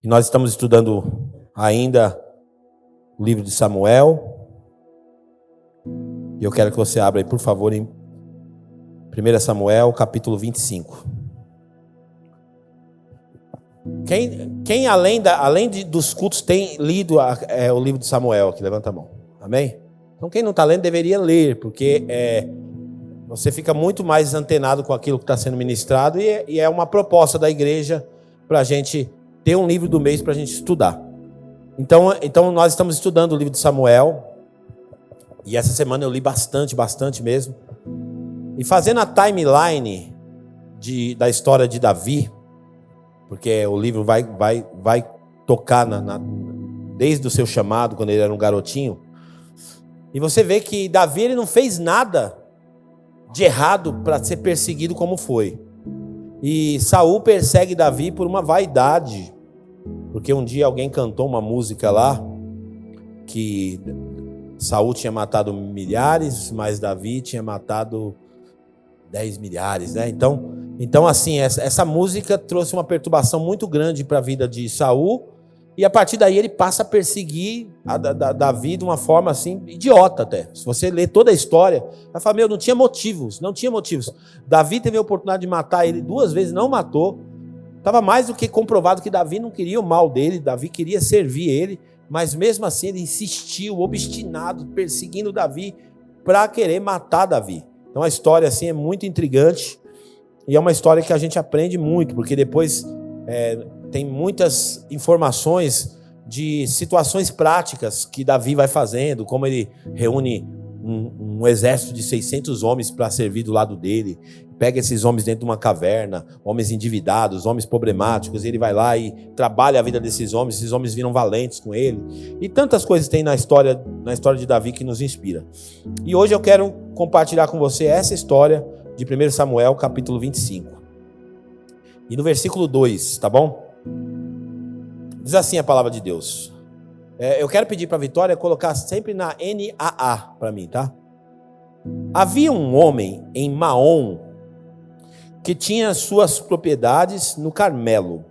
E nós estamos estudando ainda o livro de Samuel. E eu quero que você abra aí, por favor, em 1 Samuel, capítulo 25. Quem além dos cultos tem lido o livro de Samuel aqui? Levanta a mão. Amém? Então quem não está lendo deveria ler, porque você fica muito mais antenado com aquilo que está sendo ministrado e é uma proposta da igreja para a gente ter um livro do mês para a gente estudar. Então nós estamos estudando o livro de Samuel. E essa semana eu li bastante mesmo. E fazendo a timeline da história de Davi, porque o livro vai tocar desde o seu chamado, quando ele era um garotinho. E você vê que Davi ele não fez nada de errado para ser perseguido como foi. E Saul persegue Davi por uma vaidade. Porque um dia alguém cantou uma música lá que Saul tinha matado milhares, mas Davi tinha matado 10 milhares, né? Então assim, essa música trouxe uma perturbação muito grande para a vida de Saul, e a partir daí ele passa a perseguir Davi de uma forma assim, idiota até. Se você ler toda a história, vai falar, não tinha motivos. Davi teve a oportunidade de matar ele 2 vezes, não matou. Estava mais do que comprovado que Davi não queria o mal dele, Davi queria servir ele, mas mesmo assim ele insistiu, obstinado, perseguindo Davi para querer matar Davi. Então a história assim é muito intrigante e é uma história que a gente aprende muito, porque depois tem muitas informações de situações práticas que Davi vai fazendo, como ele reúne um exército de 600 homens para servir do lado dele, pega esses homens dentro de uma caverna, homens endividados, homens problemáticos, e ele vai lá e trabalha a vida desses homens, esses homens viram valentes com ele, e tantas coisas tem na história de Davi que nos inspira. E hoje eu quero compartilhar com você essa história de 1 Samuel, capítulo 25. E no versículo 2, tá bom? Diz assim a palavra de Deus. Eu quero pedir para a Vitória colocar sempre na NAA para mim, tá? Havia um homem em Maom que tinha suas propriedades no Carmelo.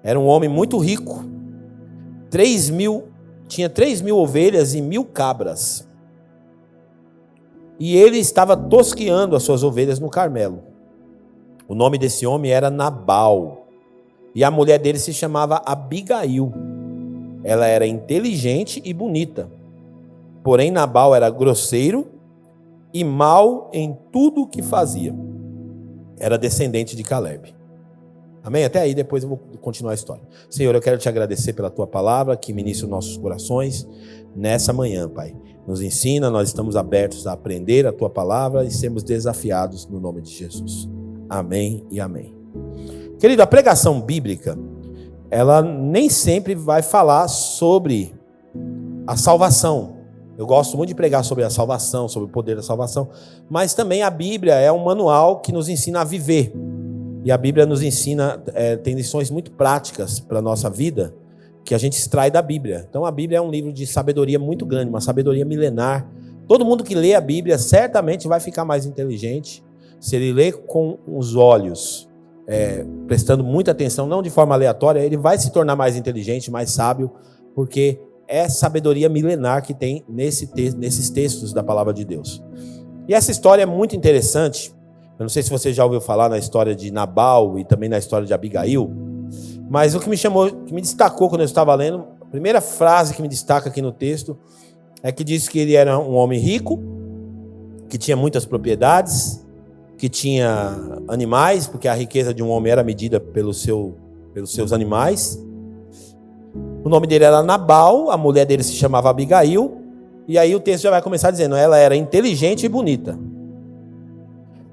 Era um homem muito rico. Tinha 3.000 ovelhas e 1.000 cabras. E ele estava tosqueando as suas ovelhas no Carmelo. O nome desse homem era Nabal. E a mulher dele se chamava Abigail. Ela era inteligente e bonita. Porém, Nabal era grosseiro e mau em tudo o que fazia. Era descendente de Caleb. Amém? Até aí, depois eu vou continuar a história. Senhor, eu quero te agradecer pela tua palavra que ministra os nossos corações nessa manhã, Pai. Nos ensina, nós estamos abertos a aprender a tua palavra e sermos desafiados no nome de Jesus. Amém e amém. Querido, a pregação bíblica, ela nem sempre vai falar sobre a salvação. Eu gosto muito de pregar sobre a salvação, sobre o poder da salvação, mas também a Bíblia é um manual que nos ensina a viver. E a Bíblia nos ensina, tem lições muito práticas para a nossa vida, que a gente extrai da Bíblia. Então a Bíblia é um livro de sabedoria muito grande, uma sabedoria milenar. Todo mundo que lê a Bíblia certamente vai ficar mais inteligente, se ele lê com os olhos, prestando muita atenção, não de forma aleatória, ele vai se tornar mais inteligente, mais sábio, porque é sabedoria milenar que tem nesses textos da palavra de Deus. E essa história é muito interessante. Eu não sei se você já ouviu falar na história de Nabal e também na história de Abigail, mas o que me destacou quando eu estava lendo, a primeira frase que me destaca aqui no texto é que diz que ele era um homem rico, que tinha muitas propriedades, que tinha animais, porque a riqueza de um homem era medida pelos seus animais. O nome dele era Nabal, a mulher dele se chamava Abigail, e aí o texto já vai começar dizendo, ela era inteligente e bonita.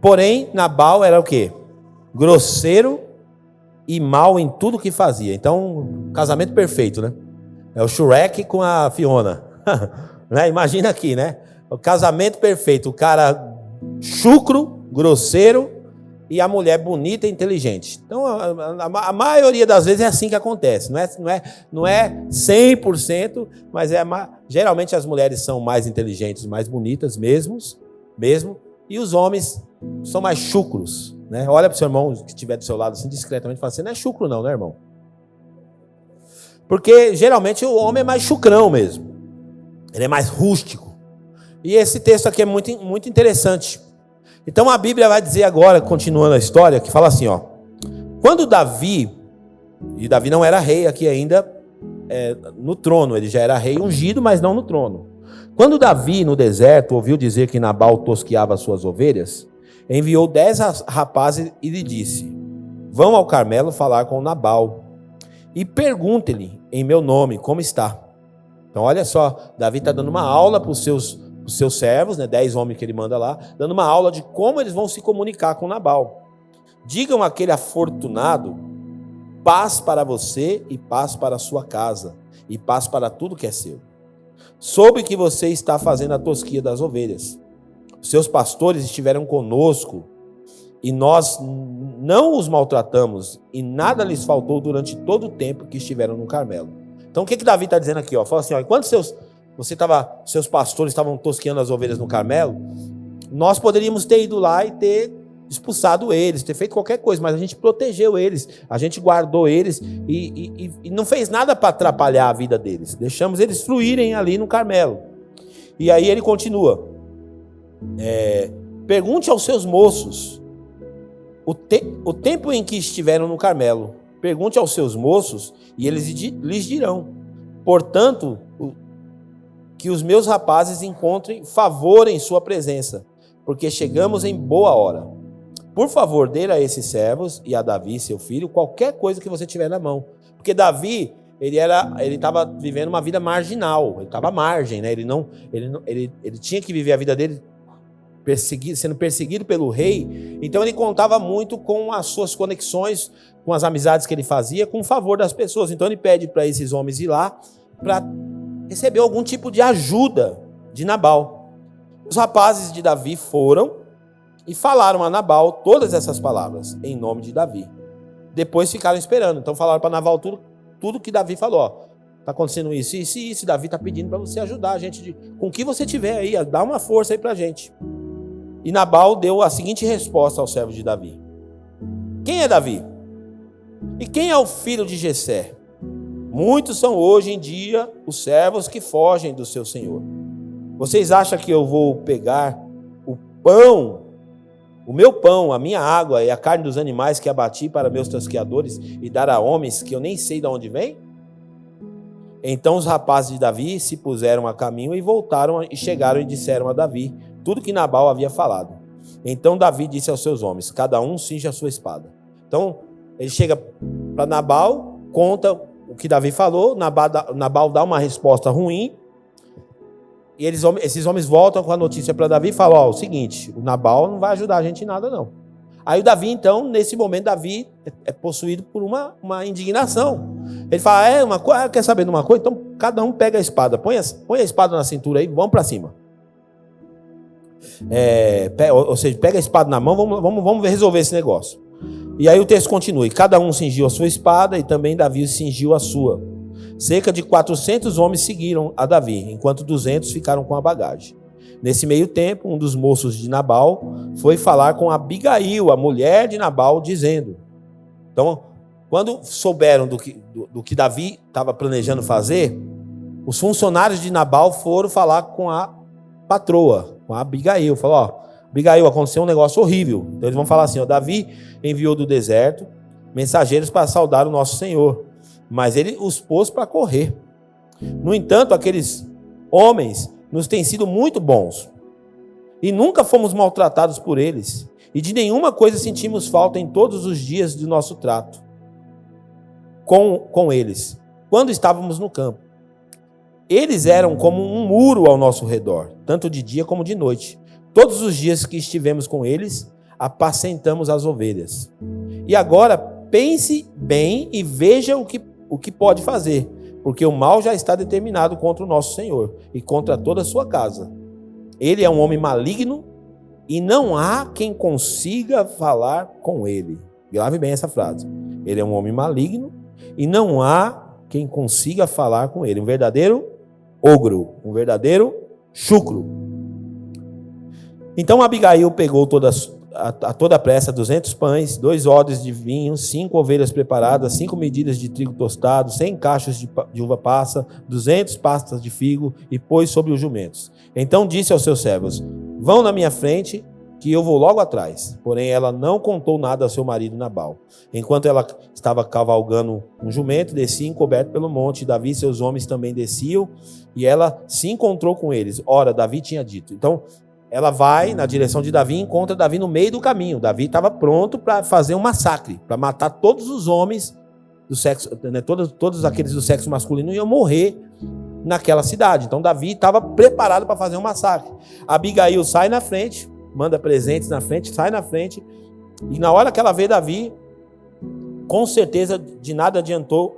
Porém, Nabal era o quê? Grosseiro e mau em tudo que fazia. Então, casamento perfeito, né? É o Shrek com a Fiona. Né? Imagina aqui, né? O casamento perfeito, o cara chucro, grosseiro, e a mulher bonita e inteligente. Então, a maioria das vezes é assim que acontece. Não é 100%, mas geralmente as mulheres são mais inteligentes, mais bonitas mesmo, e os homens são mais chucros, né? Olha para o seu irmão que estiver do seu lado assim discretamente e fala assim, não é chucro não, né, irmão? Porque geralmente o homem é mais chucrão mesmo. Ele é mais rústico. E esse texto aqui é muito, muito interessante. Então a Bíblia vai dizer agora, continuando a história, que fala assim, ó. Quando Davi, e Davi não era rei aqui ainda no trono, ele já era rei ungido, mas não no trono. Quando Davi, no deserto, ouviu dizer que Nabal tosqueava as suas ovelhas, enviou 10 rapazes e lhe disse: vão ao Carmelo falar com Nabal e pergunte-lhe em meu nome como está. Então olha só, Davi está dando uma aula para os seus servos, né, 10 homens que ele manda lá, dando uma aula de como eles vão se comunicar com Nabal. Digam àquele afortunado: paz para você e paz para a sua casa, e paz para tudo que é seu. Soube que você está fazendo a tosquia das ovelhas. Os seus pastores estiveram conosco, e nós não os maltratamos, e nada lhes faltou durante todo o tempo que estiveram no Carmelo. Então o que Davi está dizendo aqui? Fala assim, enquanto seus pastores estavam tosqueando as ovelhas no Carmelo, nós poderíamos ter ido lá e ter expulsado eles, ter feito qualquer coisa, mas a gente protegeu eles, a gente guardou eles e não fez nada para atrapalhar a vida deles. Deixamos eles fluírem ali no Carmelo. E aí ele continua. Pergunte aos seus moços o tempo em que estiveram no Carmelo. Pergunte aos seus moços e eles lhes dirão. Portanto, que os meus rapazes encontrem favor em sua presença, porque chegamos em boa hora. Por favor, dê a esses servos e a Davi, seu filho, qualquer coisa que você tiver na mão. Porque Davi, ele estava vivendo uma vida marginal, ele estava à margem, né? Ele tinha que viver a vida dele sendo perseguido pelo rei. Então ele contava muito com as suas conexões, com as amizades que ele fazia, com o favor das pessoas. Então ele pede para esses homens ir lá para receber algum tipo de ajuda de Nabal. Os rapazes de Davi foram e falaram a Nabal todas essas palavras, em nome de Davi. Depois ficaram esperando. Então falaram para Nabal tudo que Davi falou. Está acontecendo isso, isso e isso. Davi está pedindo para você ajudar a gente. Com o que você tiver aí, dá uma força aí para a gente. E Nabal deu a seguinte resposta aos servos de Davi. Quem é Davi? E quem é o filho de Jessé? Muitos são hoje em dia os servos que fogem do seu senhor. Vocês acham que eu vou pegar o meu pão, a minha água e a carne dos animais que abati para meus tosqueadores e dar a homens que eu nem sei de onde vem? Então os rapazes de Davi se puseram a caminho e voltaram e chegaram e disseram a Davi tudo que Nabal havia falado. Então Davi disse aos seus homens: cada um cinja a sua espada. Então ele chega para Nabal, conta o que Davi falou, Nabal dá uma resposta ruim, e esses homens voltam com a notícia para Davi e falam: o seguinte, o Nabal não vai ajudar a gente em nada não. Aí o Davi, então, nesse momento, Davi é possuído por uma indignação. Ele fala, quer saber de uma coisa? Então cada um pega a espada, põe a espada na cintura aí, vamos para cima. Ou seja, pega a espada na mão, vamos resolver esse negócio. E aí o texto continua: e cada um cingiu a sua espada, e também Davi cingiu a sua. Cerca de 400 homens seguiram a Davi, enquanto 200 ficaram com a bagagem. Nesse meio tempo, um dos moços de Nabal foi falar com Abigail, a mulher de Nabal, dizendo... Então, quando souberam do que Davi estava planejando fazer, os funcionários de Nabal foram falar com a patroa, com a Abigail. Falou: Abigail, aconteceu um negócio horrível. Então eles vão falar assim: Davi enviou do deserto mensageiros para saudar o nosso Senhor, mas ele os pôs para correr. No entanto, aqueles homens nos têm sido muito bons, e nunca fomos maltratados por eles, e de nenhuma coisa sentimos falta em todos os dias do nosso trato com eles, quando estávamos no campo. Eles eram como um muro ao nosso redor, tanto de dia como de noite. Todos os dias que estivemos com eles, apacentamos as ovelhas. E agora pense bem e veja o que pode fazer, porque o mal já está determinado contra o nosso Senhor e contra toda a sua casa. Ele é um homem maligno e não há quem consiga falar com ele. Grave bem essa frase. Ele é um homem maligno e não há quem consiga falar com ele. Um verdadeiro ogro, um verdadeiro chucro. Então Abigail pegou todas a toda pressa 200 pães, 2 odres de vinho, 5 ovelhas preparadas, 5 medidas de trigo tostado, 100 cachos de uva passa, 200 pastas de figo, e pôs sobre os jumentos. Então disse aos seus servos: vão na minha frente, que eu vou logo atrás. Porém, ela não contou nada ao seu marido Nabal. Enquanto ela estava cavalgando um jumento, descia encoberto pelo monte. Davi e seus homens também desciam, e ela se encontrou com eles. Ora, Davi tinha dito. Então, ela vai na direção de Davi e encontra Davi no meio do caminho. Davi estava pronto para fazer um massacre, para matar todos os homens do sexo, né, todos aqueles do sexo masculino iam morrer naquela cidade. Então, Davi estava preparado para fazer um massacre. Abigail sai na frente, manda presentes na frente, sai na frente, e na hora que ela vê Davi, com certeza de nada adiantou,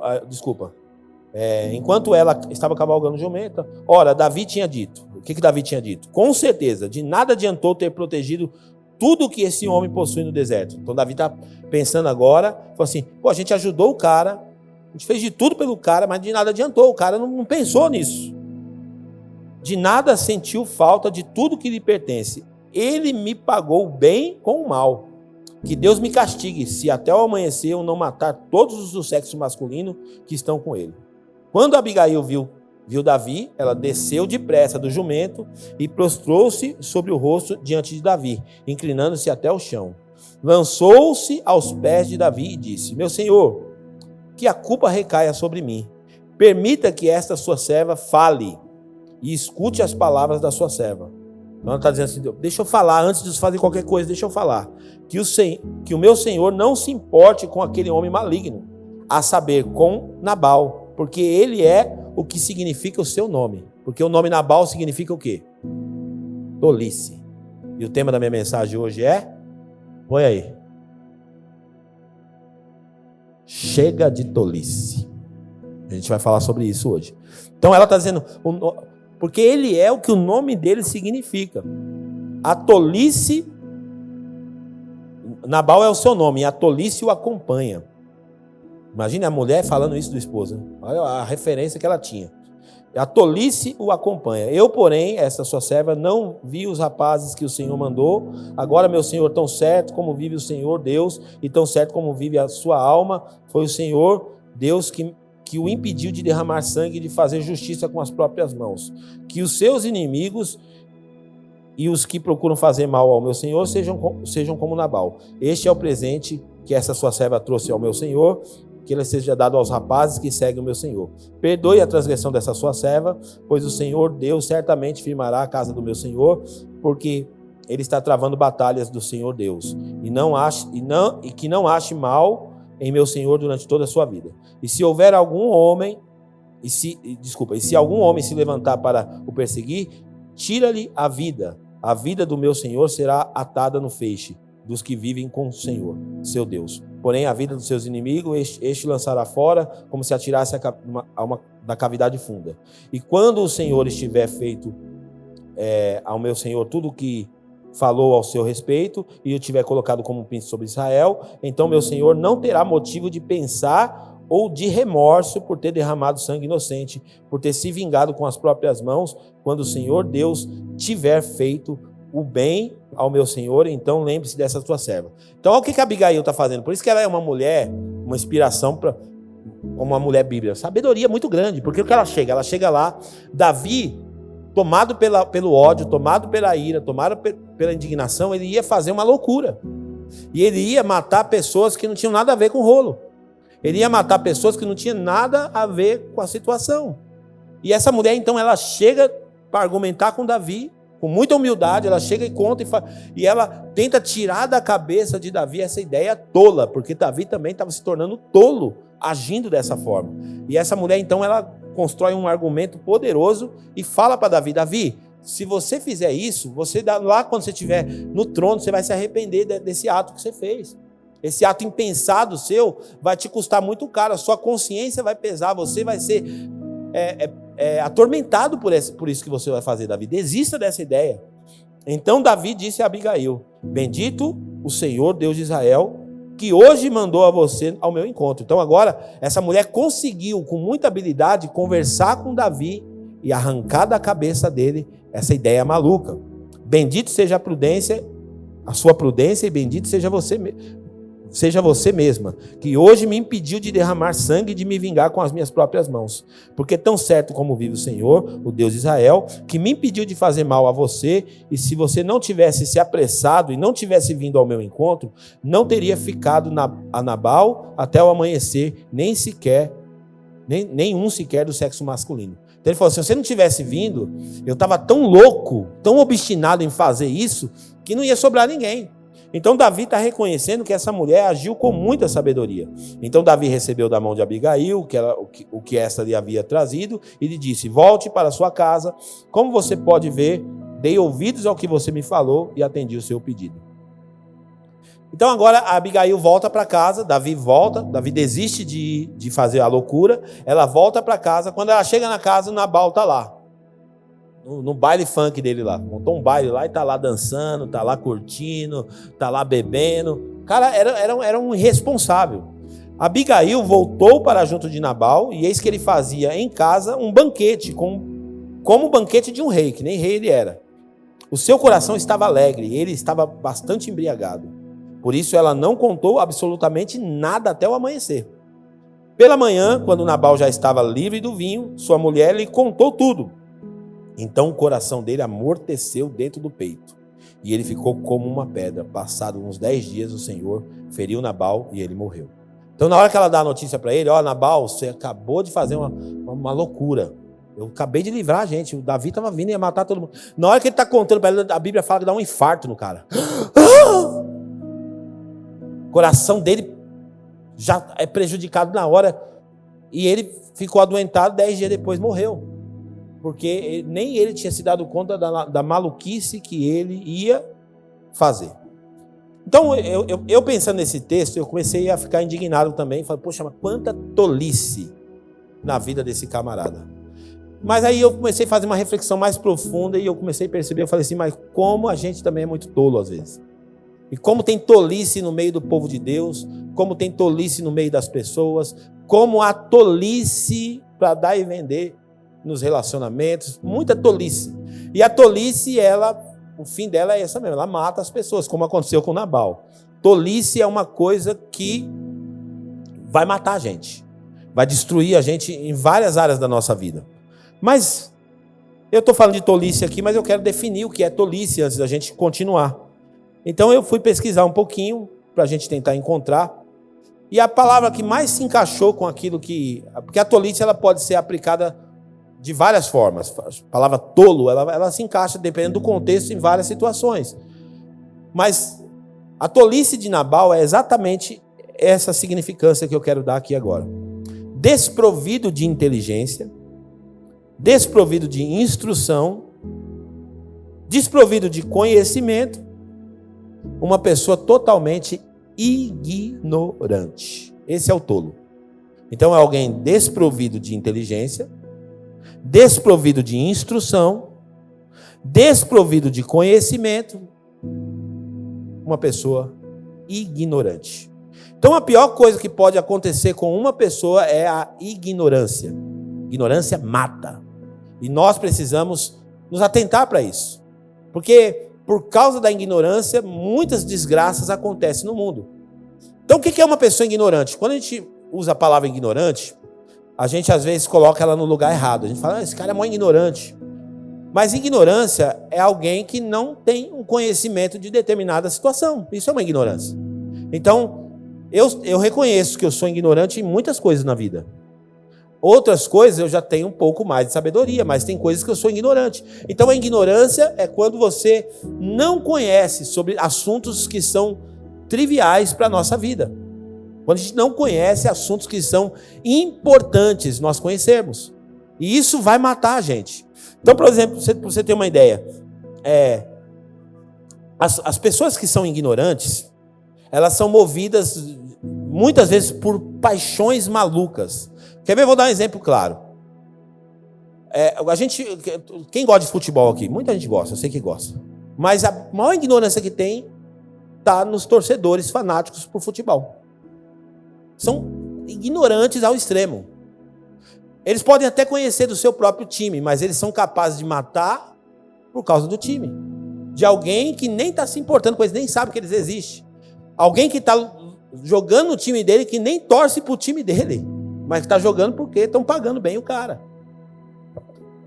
enquanto ela estava cavalgando jumenta, ora, Davi tinha dito, o que Davi tinha dito? Com certeza, de nada adiantou ter protegido tudo que esse homem possui no deserto. Então Davi está pensando agora, falou assim, a gente ajudou o cara, a gente fez de tudo pelo cara, mas de nada adiantou, o cara não pensou nisso. De nada sentiu falta de tudo que lhe pertence. Ele me pagou o bem com o mal. Que Deus me castigue, se até o amanhecer eu não matar todos os do sexo masculino que estão com ele. Quando Abigail viu Davi, ela desceu depressa do jumento e prostrou-se sobre o rosto diante de Davi, inclinando-se até o chão. Lançou-se aos pés de Davi e disse: meu senhor, que a culpa recaia sobre mim. Permita que esta sua serva fale e escute as palavras da sua serva. Então ela está dizendo assim, deixa eu falar, antes de fazer qualquer coisa, deixa eu falar. Que o meu senhor não se importe com aquele homem maligno, a saber, com Nabal, porque ele é o que significa o seu nome. Porque o nome Nabal significa o quê? Tolice. E o tema da minha mensagem hoje é, põe aí, chega de tolice. A gente vai falar sobre isso hoje. Então ela está dizendo, porque ele é o que o nome dele significa. A tolice, Nabal é o seu nome, e a tolice o acompanha. Imagina a mulher falando isso do esposo. Né? Olha a referência que ela tinha. A tolice o acompanha. Eu, porém, essa sua serva, não vi os rapazes que o Senhor mandou. Agora, meu Senhor, tão certo como vive o Senhor Deus, e tão certo como vive a sua alma, foi o Senhor Deus que o impediu de derramar sangue e de fazer justiça com as próprias mãos. Que os seus inimigos e os que procuram fazer mal ao meu Senhor sejam como Nabal. Este é o presente que essa sua serva trouxe ao meu Senhor, que ele seja dado aos rapazes que seguem o meu Senhor. Perdoe a transgressão dessa sua serva, pois o Senhor Deus certamente firmará a casa do meu Senhor, porque ele está travando batalhas do Senhor Deus, e que não ache mal em meu Senhor durante toda a sua vida. E se houver algum homem, e se algum homem se levantar para o perseguir, tira-lhe a vida do meu Senhor será atada no feixe dos que vivem com o Senhor, seu Deus. Porém, a vida dos seus inimigos, este lançará fora, como se atirasse da cavidade funda. E quando o Senhor estiver feito ao meu Senhor tudo o que falou ao seu respeito, e o tiver colocado como um príncipe sobre Israel, então meu Senhor não terá motivo de pensar ou de remorso por ter derramado sangue inocente, por ter se vingado com as próprias mãos, quando o Senhor Deus tiver feito o bem ao meu Senhor, então lembre-se dessa tua serva. Então, olha o que a Abigail está fazendo. Por isso que ela é uma mulher, uma inspiração para uma mulher bíblica. Sabedoria muito grande, porque o que ela chega? Ela chega lá, Davi, tomado pelo ódio, tomado pela ira, tomado pela indignação, ele ia fazer uma loucura. E ele ia matar pessoas que não tinham nada a ver com o rolo. Ele ia matar pessoas que não tinham nada a ver com a situação. E essa mulher, então, ela chega para argumentar com Davi, com muita humildade, ela chega e conta, e ela tenta tirar da cabeça de Davi essa ideia tola, porque Davi também estava se tornando tolo, agindo dessa forma. E essa mulher, então, ela constrói um argumento poderoso e fala para Davi, Davi, se você fizer isso, você lá quando você estiver no trono, você vai se arrepender desse ato que você fez. Esse ato impensado seu vai te custar muito caro, a sua consciência vai pesar, você vai ser atormentado por isso que você vai fazer, Davi. Desista dessa ideia. Então Davi disse a Abigail, bendito o Senhor, Deus de Israel, que hoje mandou a você ao meu encontro. Então agora, essa mulher conseguiu, com muita habilidade, conversar com Davi e arrancar da cabeça dele essa ideia maluca. Bendito seja a prudência, a sua prudência, e bendito seja você mesma, que hoje me impediu de derramar sangue e de me vingar com as minhas próprias mãos. Porque tão certo como vive o Senhor, o Deus de Israel, que me impediu de fazer mal a você, e se você não tivesse se apressado e não tivesse vindo ao meu encontro, não teria ficado a Nabal até o amanhecer, nenhum sequer do sexo masculino. Então ele falou, se você não tivesse vindo, eu estava tão louco, tão obstinado em fazer isso, que não ia sobrar ninguém. Então Davi está reconhecendo que essa mulher agiu com muita sabedoria. Então Davi recebeu da mão de Abigail o que essa lhe havia trazido e lhe disse, volte para sua casa, como você pode ver, dei ouvidos ao que você me falou e atendi o seu pedido. Então agora a Abigail volta para casa, Davi desiste de fazer a loucura, ela volta para casa, quando ela chega na casa, o Nabal está lá, no baile funk dele lá, montou um baile lá e está lá dançando, está lá curtindo, está lá bebendo, cara, era um irresponsável. Abigail voltou para junto de Nabal e eis que ele fazia em casa um banquete, como o banquete de um rei, que nem rei ele era. O seu coração estava alegre, ele estava bastante embriagado. Por isso ela não contou absolutamente nada até o amanhecer. Pela manhã, quando Nabal já estava livre do vinho, sua mulher lhe contou tudo. Então o coração dele amorteceu dentro do peito, e ele ficou como uma pedra. Passados uns 10 dias, o Senhor feriu Nabal e ele morreu. Então na hora que ela dá a notícia para ele, Nabal, você acabou de fazer uma loucura. Eu acabei de livrar a gente, o Davi estava vindo e ia matar todo mundo. Na hora que ele está contando para ela, a Bíblia fala que dá um infarto no cara. O coração dele já é prejudicado na hora. E ele ficou adoentado, 10 dias depois morreu. Porque nem ele tinha se dado conta da maluquice que ele ia fazer. Então, eu pensando nesse texto, eu comecei a ficar indignado também. Falei, poxa, mas quanta tolice na vida desse camarada. Mas aí eu comecei a fazer uma reflexão mais profunda e eu comecei a perceber, eu falei assim, mas como a gente também é muito tolo às vezes. E como tem tolice no meio do povo de Deus, como tem tolice no meio das pessoas, como há tolice para dar e vender nos relacionamentos, muita tolice. E a tolice, o fim dela é essa mesmo, ela mata as pessoas, como aconteceu com Nabal. Tolice é uma coisa que vai matar a gente, vai destruir a gente em várias áreas da nossa vida. Mas eu estou falando de tolice aqui, mas eu quero definir o que é tolice antes da gente continuar. Então eu fui pesquisar um pouquinho para a gente tentar encontrar. E a palavra que mais se encaixou com aquilo que... Porque a tolice ela pode ser aplicada de várias formas. A palavra tolo, ela se encaixa, dependendo do contexto, em várias situações. Mas a tolice de Nabal é exatamente essa significância que eu quero dar aqui agora. Desprovido de inteligência, desprovido de instrução, desprovido de conhecimento, uma pessoa totalmente ignorante. Esse é o tolo. Então é alguém desprovido de inteligência, desprovido de instrução, desprovido de conhecimento, uma pessoa ignorante. Então a pior coisa que pode acontecer com uma pessoa é a ignorância. Ignorância mata. E nós precisamos nos atentar para isso. Porque por causa da ignorância, muitas desgraças acontecem no mundo. Então, o que é uma pessoa ignorante? Quando a gente usa a palavra ignorante, a gente às vezes coloca ela no lugar errado. A gente fala, esse cara é mó ignorante. Mas ignorância é alguém que não tem um conhecimento de determinada situação. Isso é uma ignorância. Então, eu reconheço que eu sou ignorante em muitas coisas na vida. Outras coisas eu já tenho um pouco mais de sabedoria, mas tem coisas que eu sou ignorante. Então a ignorância é quando você não conhece sobre assuntos que são triviais para a nossa vida. Quando a gente não conhece assuntos que são importantes nós conhecermos. E isso vai matar a gente. Então, por exemplo, para você ter uma ideia, as pessoas que são ignorantes, elas são movidas muitas vezes por paixões malucas. Quer ver? Vou dar um exemplo claro. Quem gosta de futebol aqui? Muita gente gosta, eu sei que gosta. Mas a maior ignorância que tem está nos torcedores fanáticos por futebol. São ignorantes ao extremo. Eles podem até conhecer do seu próprio time, mas eles são capazes de matar por causa do time. de alguém que nem está se importando com eles, nem sabe que eles existem. Alguém que está jogando no time dele, que nem torce para o time dele, mas está jogando porque estão pagando bem o cara.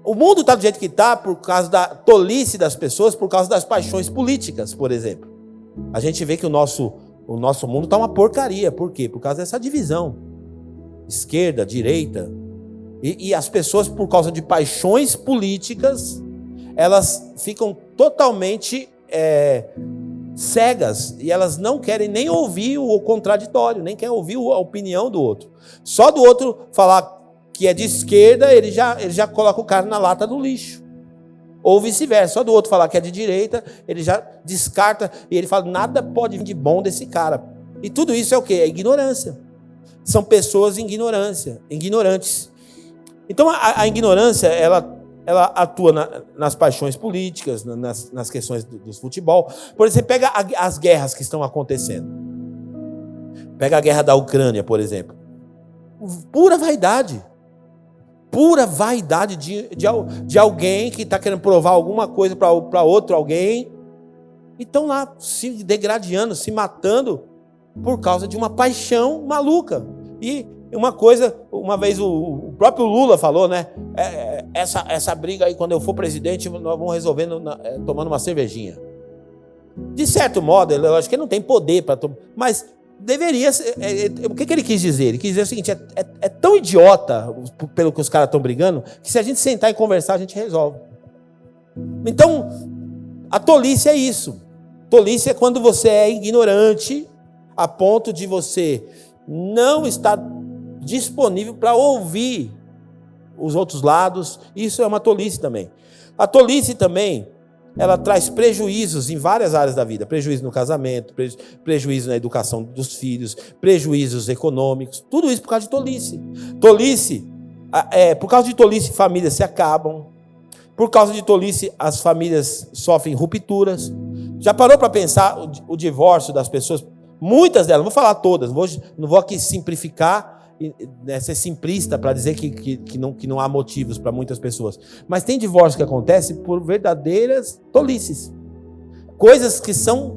O mundo está do jeito que está por causa da tolice das pessoas, por causa das paixões políticas, por exemplo. A gente vê que o nosso mundo está uma porcaria. Por quê? Por causa dessa divisão. Esquerda, direita. E as pessoas, por causa de paixões políticas, elas ficam totalmente cegas. E elas não querem nem ouvir o contraditório, nem querem ouvir a opinião do outro. Só do outro falar que é de esquerda, ele já coloca o cara na lata do lixo. Ou vice-versa, só do outro falar que é de direita, ele já descarta, e ele fala, nada pode vir de bom desse cara. E tudo isso é o quê? É ignorância. São pessoas ignorantes. Então a ignorância, ela atua nas paixões políticas, nas questões do futebol. Por exemplo, você pega as guerras que estão acontecendo. Pega a guerra da Ucrânia, por exemplo. Pura vaidade de alguém que está querendo provar alguma coisa para outro alguém, e estão lá se degradando, se matando por causa de uma paixão maluca. E uma vez o próprio Lula falou, né? Essa briga aí, quando eu for presidente, nós vamos resolvendo tomando uma cervejinha. De certo modo, eu acho que ele não tem poder para tomar, mas deveria ser. O que ele quis dizer? Ele quis dizer o seguinte: é tão idiota pelo que os caras estão brigando, que se a gente sentar e conversar, a gente resolve. Então, a tolice é isso. Tolice é quando você é ignorante a ponto de você não estar disponível para ouvir os outros lados. Isso é uma tolice também. A tolice também, ela traz prejuízos em várias áreas da vida. Prejuízo no casamento, prejuízo na educação dos filhos, prejuízos econômicos. Tudo isso por causa de tolice. Por causa de tolice, famílias se acabam. Por causa de tolice, as famílias sofrem rupturas. Já parou para pensar o divórcio das pessoas? Muitas delas, não vou falar todas, não vou aqui simplificar, ser simplista para dizer que não há motivos para muitas pessoas. Mas tem divórcio que acontece por verdadeiras tolices. Coisas que são,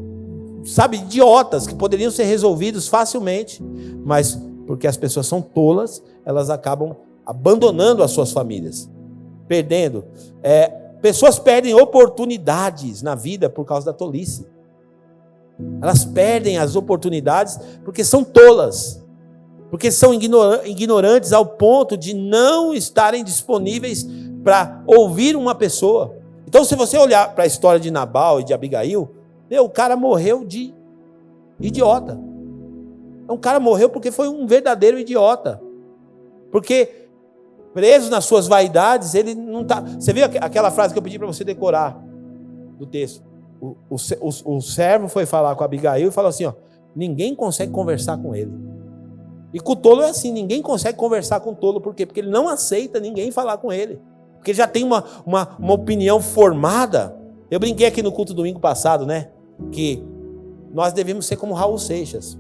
idiotas, que poderiam ser resolvidos facilmente, mas porque as pessoas são tolas, elas acabam abandonando as suas famílias, perdendo. Pessoas perdem oportunidades na vida por causa da tolice. Elas perdem as oportunidades porque são tolas, porque são ignorantes ao ponto de não estarem disponíveis para ouvir uma pessoa. Então, se você olhar para a história de Nabal e de Abigail, o cara morreu de idiota. O cara morreu porque foi um verdadeiro idiota. Porque preso nas suas vaidades, ele não está... Você viu aquela frase que eu pedi para você decorar do texto? O servo foi falar com Abigail e falou assim, ninguém consegue conversar com ele. E com o tolo é assim, ninguém consegue conversar com o tolo. Por quê? Porque ele não aceita ninguém falar com ele. Porque ele já tem uma opinião formada. Eu brinquei aqui no culto domingo passado, né? Que nós devemos ser como Raul Seixas.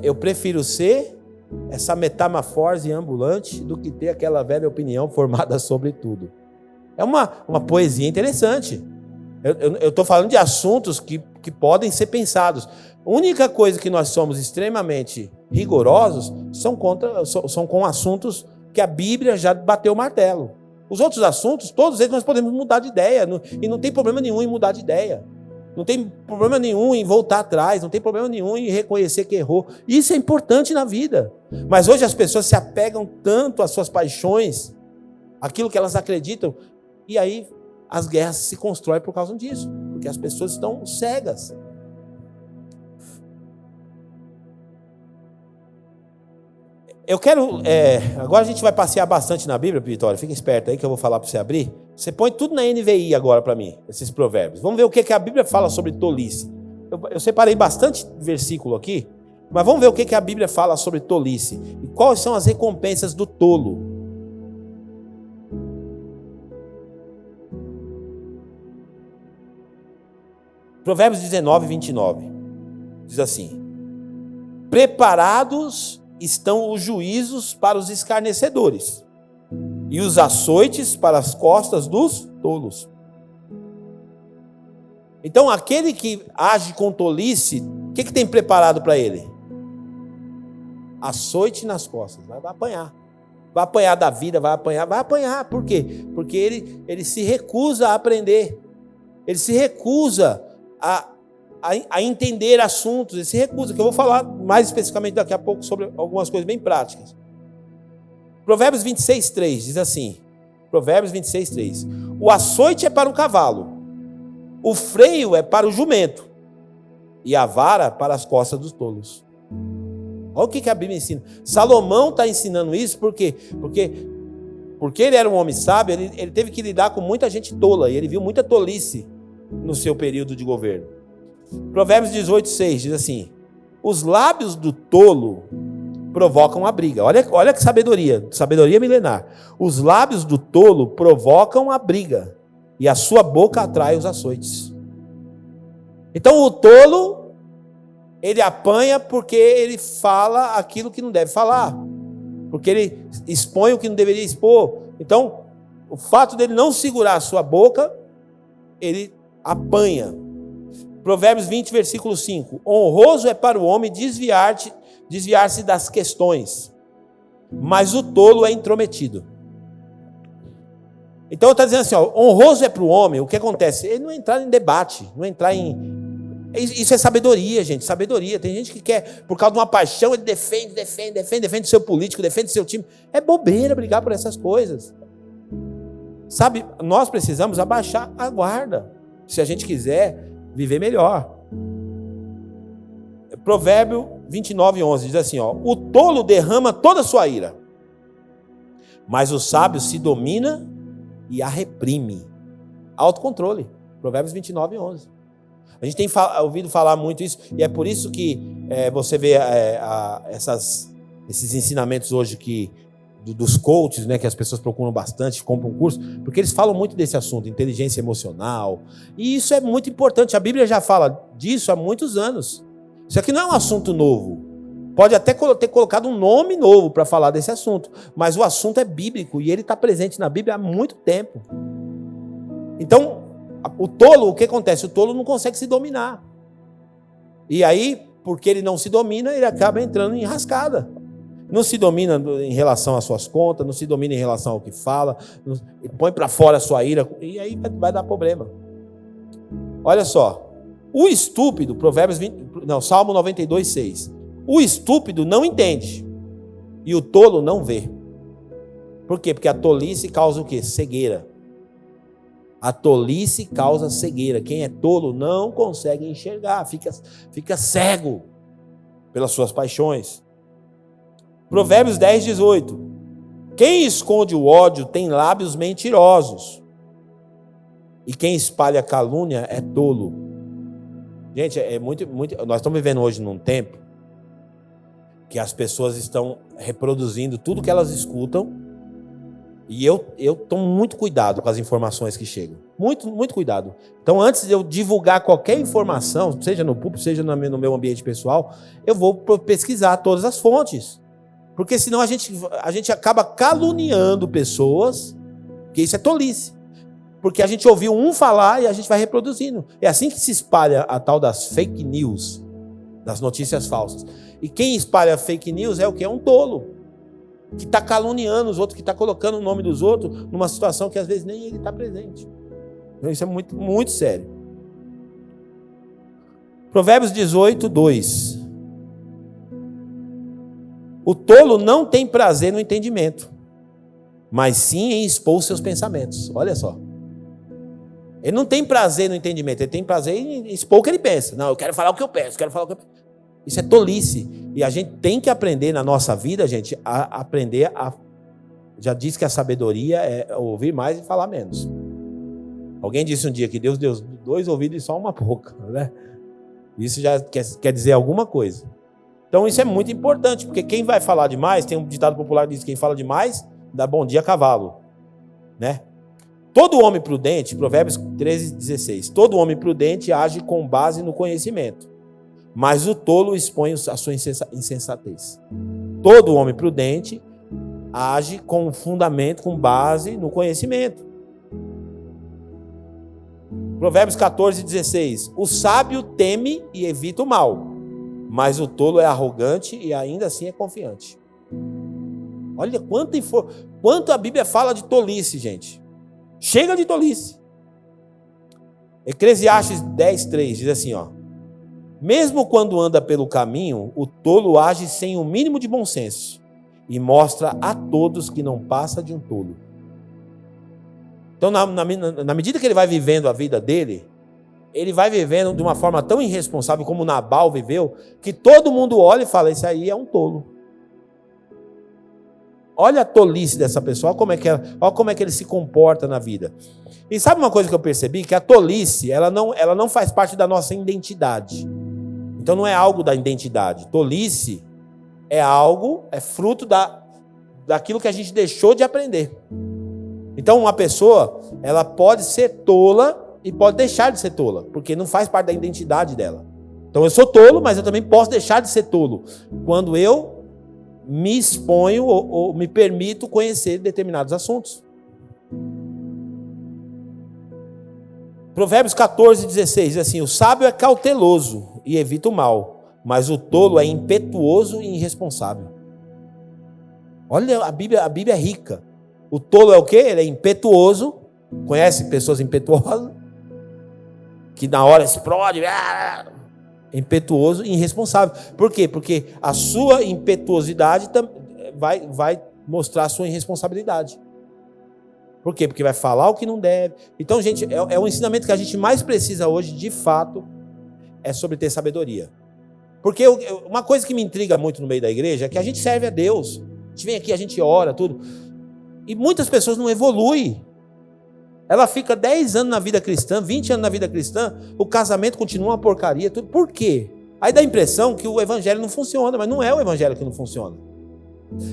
Eu prefiro ser essa metamorfose ambulante do que ter aquela velha opinião formada sobre tudo. É uma poesia interessante. Eu estou falando de assuntos que podem ser pensados. A única coisa que nós somos extremamente rigorosos são com assuntos que a Bíblia já bateu o martelo. Os outros assuntos, todos eles nós podemos mudar de ideia, e não tem problema nenhum em mudar de ideia. Não tem problema nenhum em voltar atrás, não tem problema nenhum em reconhecer que errou. Isso é importante na vida. Mas hoje as pessoas se apegam tanto às suas paixões, aquilo que elas acreditam, e aí as guerras se constroem por causa disso, porque as pessoas estão cegas. Eu quero... agora a gente vai passear bastante na Bíblia, Vitória. Fica esperto aí que eu vou falar para você abrir. Você põe tudo na NVI agora para mim, esses provérbios. Vamos ver o que a Bíblia fala sobre tolice. Eu separei bastante versículo aqui, mas vamos ver o que a Bíblia fala sobre tolice. E quais são as recompensas do tolo. Provérbios 19, 29. Diz assim: preparados estão os juízos para os escarnecedores, e os açoites para as costas dos tolos. Então, aquele que age com tolice, o que tem preparado para ele? Açoite nas costas, vai apanhar. Vai apanhar da vida, vai apanhar. Por quê? Porque ele se recusa a aprender. Ele se recusa a entender assuntos. Ele se recusa, que eu vou falar mais especificamente daqui a pouco sobre algumas coisas bem práticas. Provérbios 26:3 diz assim, Provérbios 26:3, o açoite é para o cavalo, o freio é para o jumento, e a vara para as costas dos tolos. Olha o que a Bíblia ensina. Salomão está ensinando isso por quê? Porque ele era um homem sábio, ele teve que lidar com muita gente tola, e ele viu muita tolice no seu período de governo. Provérbios 18:6 diz assim, os lábios do tolo provocam a briga. Olha que sabedoria milenar. Os lábios do tolo provocam a briga, e a sua boca atrai os açoites. Então o tolo, ele apanha porque ele fala aquilo que não deve falar, porque ele expõe o que não deveria expor. Então, o fato dele não segurar a sua boca, ele apanha. Provérbios 20, versículo 5. Honroso é para o homem desviar-se das questões, mas o tolo é intrometido. Então está dizendo assim, honroso é para o homem, o que acontece? Ele não entrar em debate, não entrar em... Isso é sabedoria, gente, sabedoria. Tem gente que quer, por causa de uma paixão, ele defende o seu político, defende o seu time. É bobeira brigar por essas coisas. Sabe, nós precisamos abaixar a guarda, se a gente quiser viver melhor. Provérbio 29:11 diz assim, o tolo derrama toda a sua ira, mas o sábio se domina e a reprime. Autocontrole. Provérbios 29:11. A gente tem ouvido falar muito isso, e é por isso que você vê esses ensinamentos hoje dos coaches, né, que as pessoas procuram bastante, compram um curso, porque eles falam muito desse assunto, inteligência emocional, e isso é muito importante. A Bíblia já fala disso há muitos anos. Isso aqui não é um assunto novo. Pode até ter colocado um nome novo para falar desse assunto, mas o assunto é bíblico, e ele está presente na Bíblia há muito tempo. Então, o tolo, o que acontece? O tolo não consegue se dominar. E aí, porque ele não se domina, ele acaba entrando em enrascada. Não se domina em relação às suas contas, não se domina em relação ao que fala, põe para fora a sua ira, e aí vai dar problema. Olha só, o estúpido, Salmo 92:6. O estúpido não entende, e o tolo não vê. Por quê? Porque a tolice causa o quê? Cegueira. A tolice causa cegueira. Quem é tolo não consegue enxergar, fica cego pelas suas paixões. Provérbios 10:18. Quem esconde o ódio tem lábios mentirosos, e quem espalha calúnia é tolo. Gente, nós estamos vivendo hoje num tempo que as pessoas estão reproduzindo tudo que elas escutam. E eu tomo muito cuidado com as informações que chegam. Muito, muito cuidado. Então, antes de eu divulgar qualquer informação, seja no público, seja no meu ambiente pessoal, eu vou pesquisar todas as fontes. Porque senão a gente acaba caluniando pessoas, porque isso é tolice. Porque a gente ouviu um falar e a gente vai reproduzindo. É assim que se espalha a tal das fake news, das notícias falsas. E quem espalha fake news é o que? É um tolo, que está caluniando os outros, que está colocando o nome dos outros numa situação que às vezes nem ele está presente. Então, isso é muito, muito sério. Provérbios 18:2. O tolo não tem prazer no entendimento, mas sim em expor seus pensamentos. Olha só. Ele não tem prazer no entendimento, ele tem prazer em expor o que ele pensa. Não, eu quero falar o que eu penso, Isso é tolice. E a gente tem que aprender na nossa vida, gente, a aprender a... Já disse que a sabedoria é ouvir mais e falar menos. Alguém disse um dia que Deus deu 2 ouvidos e só uma boca, né? Isso já quer dizer alguma coisa. Então isso é muito importante, porque quem vai falar demais, tem um ditado popular que diz que quem fala demais dá bom dia a cavalo, né? Todo homem prudente, Provérbios 13:16, todo homem prudente age com base no conhecimento, mas o tolo expõe a sua insensatez. Todo homem prudente age com fundamento, com base no conhecimento. Provérbios 14, 16. O sábio teme e evita o mal, mas o tolo é arrogante e ainda assim é confiante. Olha quanto a Bíblia fala de tolice, gente. Chega de tolice. Eclesiastes 10, 3 diz assim, ó. Mesmo quando anda pelo caminho, o tolo age sem o mínimo de bom senso e mostra a todos que não passa de um tolo. Então, na medida que ele vai vivendo a vida dele, ele vai vivendo de uma forma tão irresponsável como Nabal viveu, que todo mundo olha e fala, esse aí é um tolo. Olha a tolice dessa pessoa, olha como é que ele se comporta na vida. E sabe uma coisa que eu percebi? Que a tolice, ela não faz parte da nossa identidade. Então não é algo da identidade. Tolice é fruto daquilo que a gente deixou de aprender. Então uma pessoa, ela pode ser tola e pode deixar de ser tola, porque não faz parte da identidade dela. Então eu sou tolo, mas eu também posso deixar de ser tolo quando eu me exponho ou me permito conhecer determinados assuntos. Provérbios 14, 16 diz assim, o sábio é cauteloso e evita o mal, mas o tolo é impetuoso e irresponsável. Olha, a Bíblia é rica. O tolo é o quê? Ele é impetuoso. Conhece pessoas impetuosas? Que na hora explode. Impetuoso e irresponsável. Por quê? Porque a sua impetuosidade vai mostrar a sua irresponsabilidade. Por quê? Porque vai falar o que não deve. Então, gente, é o ensinamento que a gente mais precisa hoje, de fato, é sobre ter sabedoria. Porque uma coisa que me intriga muito no meio da igreja é que a gente serve a Deus. A gente vem aqui, a gente ora, tudo. E muitas pessoas não evoluem. Ela fica 10 anos na vida cristã, 20 anos na vida cristã, o casamento continua uma porcaria, tudo. Por quê? Aí dá a impressão que o evangelho não funciona, mas não é o evangelho que não funciona.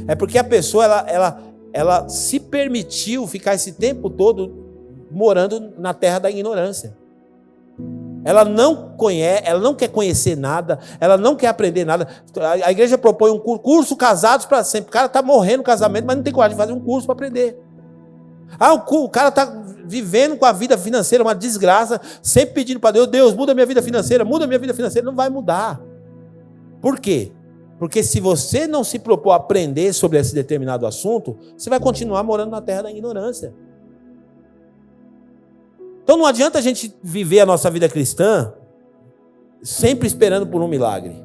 É porque a pessoa, ela se permitiu ficar esse tempo todo morando na terra da ignorância. Ela não quer conhecer nada, ela não quer aprender nada. A igreja propõe um curso casados para sempre. O cara está morrendo no casamento, mas não tem coragem de fazer um curso para aprender. O cara está vivendo com a vida financeira uma desgraça, sempre pedindo para Deus, muda minha vida financeira, não vai mudar. Por quê? Porque se você não se propor a aprender sobre esse determinado assunto, você vai continuar morando na terra da ignorância. Então não adianta a gente viver a nossa vida cristã sempre esperando por um milagre.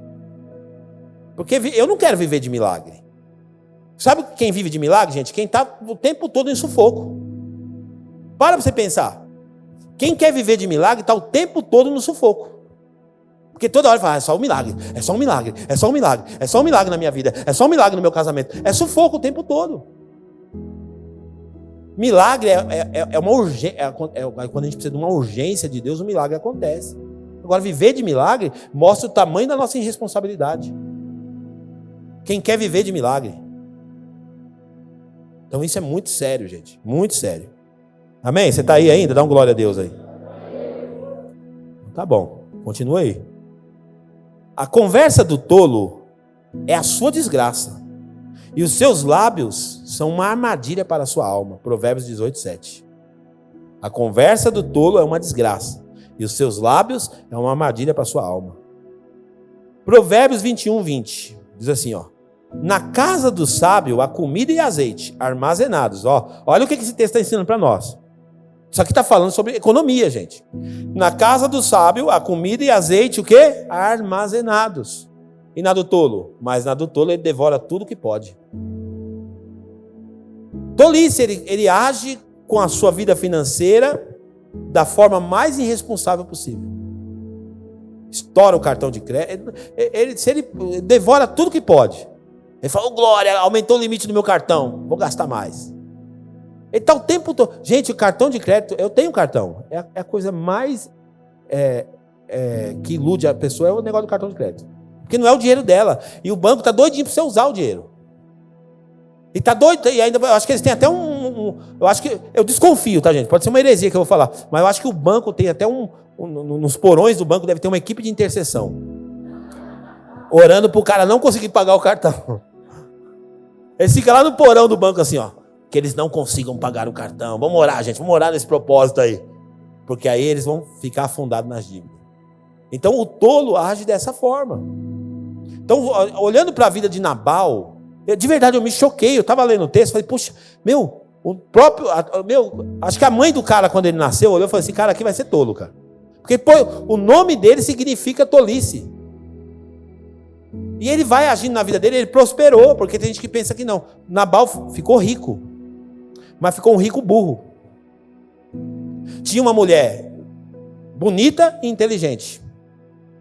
Porque eu não quero viver de milagre. Sabe quem vive de milagre, gente? Quem está o tempo todo em sufoco. Para você pensar. Quem quer viver de milagre está o tempo todo no sufoco. Porque toda hora fala, é só um milagre, é só um milagre, é só um milagre, é só um milagre na minha vida, é só um milagre no meu casamento. É sufoco o tempo todo. Milagre é uma urgência. Quando a gente precisa de uma urgência de Deus, o milagre acontece. Agora, viver de milagre mostra o tamanho da nossa irresponsabilidade. Quem quer viver de milagre? Então isso é muito sério, gente. Muito sério. Amém? Você está aí ainda? Dá um glória a Deus aí. Tá bom. Continua aí. A conversa do tolo é a sua desgraça. E os seus lábios são uma armadilha para a sua alma. Provérbios 18, 7. A conversa do tolo é uma desgraça. E os seus lábios é uma armadilha para a sua alma. Provérbios 21, 20. Diz assim, ó. Na casa do sábio há comida e azeite armazenados. Olha o que esse texto está ensinando para nós. Isso aqui está falando sobre economia, gente. Na casa do sábio há comida e azeite, o quê? Armazenados. E na do tolo? Mas na do tolo ele devora tudo que pode. Tolice, ele age com a sua vida financeira da forma mais irresponsável possível. Estoura o cartão de crédito. Ele devora tudo que pode. Ele fala, glória, aumentou o limite do meu cartão, vou gastar mais. Ele está o tempo todo. Gente, o cartão de crédito, eu tenho cartão. É a coisa mais que ilude a pessoa, é o negócio do cartão de crédito. Porque não é o dinheiro dela. E o banco está doidinho para você usar o dinheiro. E está doido, e ainda, eu acho que eles têm até eu desconfio, tá, gente? Pode ser uma heresia que eu vou falar. Mas eu acho que o banco tem até nos porões do banco deve ter uma equipe de intercessão. Orando para o cara não conseguir pagar o cartão. Eles ficam lá no porão do banco assim, ó. Que eles não consigam pagar o cartão. Vamos orar, gente. Vamos orar nesse propósito aí. porque aí eles vão ficar afundados nas dívidas. Então o tolo age dessa forma. Então, olhando para a vida de Nabal, de verdade eu me choquei. Eu estava lendo o texto, falei, puxa, acho que a mãe do cara, quando ele nasceu, olhou e falou assim, cara, aqui vai ser tolo, cara. Porque o nome dele significa tolice. E ele vai agindo na vida dele, ele prosperou, porque tem gente que pensa que não. Nabal ficou rico, mas ficou um rico burro. Tinha uma mulher bonita e inteligente.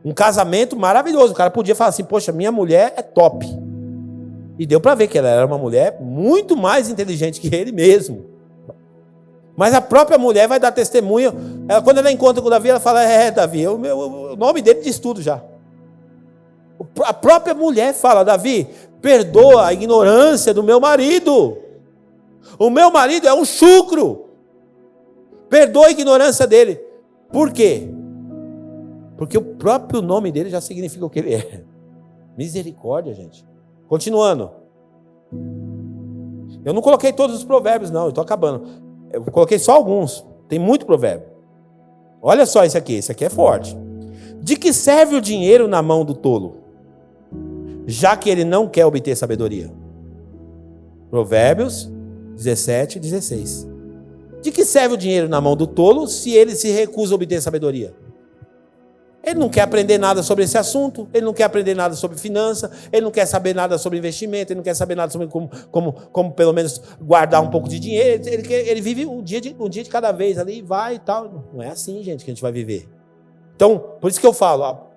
Um casamento maravilhoso. O cara podia falar assim, poxa, minha mulher é top. E deu para ver que ela era uma mulher muito mais inteligente que ele mesmo. Mas a própria mulher vai dar testemunho. Quando ela encontra com o Davi, ela fala, Davi, o nome dele diz tudo já. A própria mulher fala, Davi, perdoa a ignorância do meu marido. O meu marido é um chucro. Perdoa a ignorância dele. Por quê? Porque o próprio nome dele já significa o que ele é. Misericórdia, gente. Continuando. Eu não coloquei todos os provérbios, não. Eu estou acabando. Eu coloquei só alguns. Tem muito provérbio. Olha só esse aqui. Esse aqui é forte. De que serve o dinheiro na mão do tolo? Já que ele não quer obter sabedoria. Provérbios 17, 16. De que serve o dinheiro na mão do tolo se ele se recusa a obter sabedoria? Ele não quer aprender nada sobre esse assunto, ele não quer aprender nada sobre finança, ele não quer saber nada sobre investimento, ele não quer saber nada sobre como pelo menos guardar um pouco de dinheiro, ele vive um dia de cada vez ali, vai e tal. Não é assim, gente, que a gente vai viver. Então, por isso que eu falo,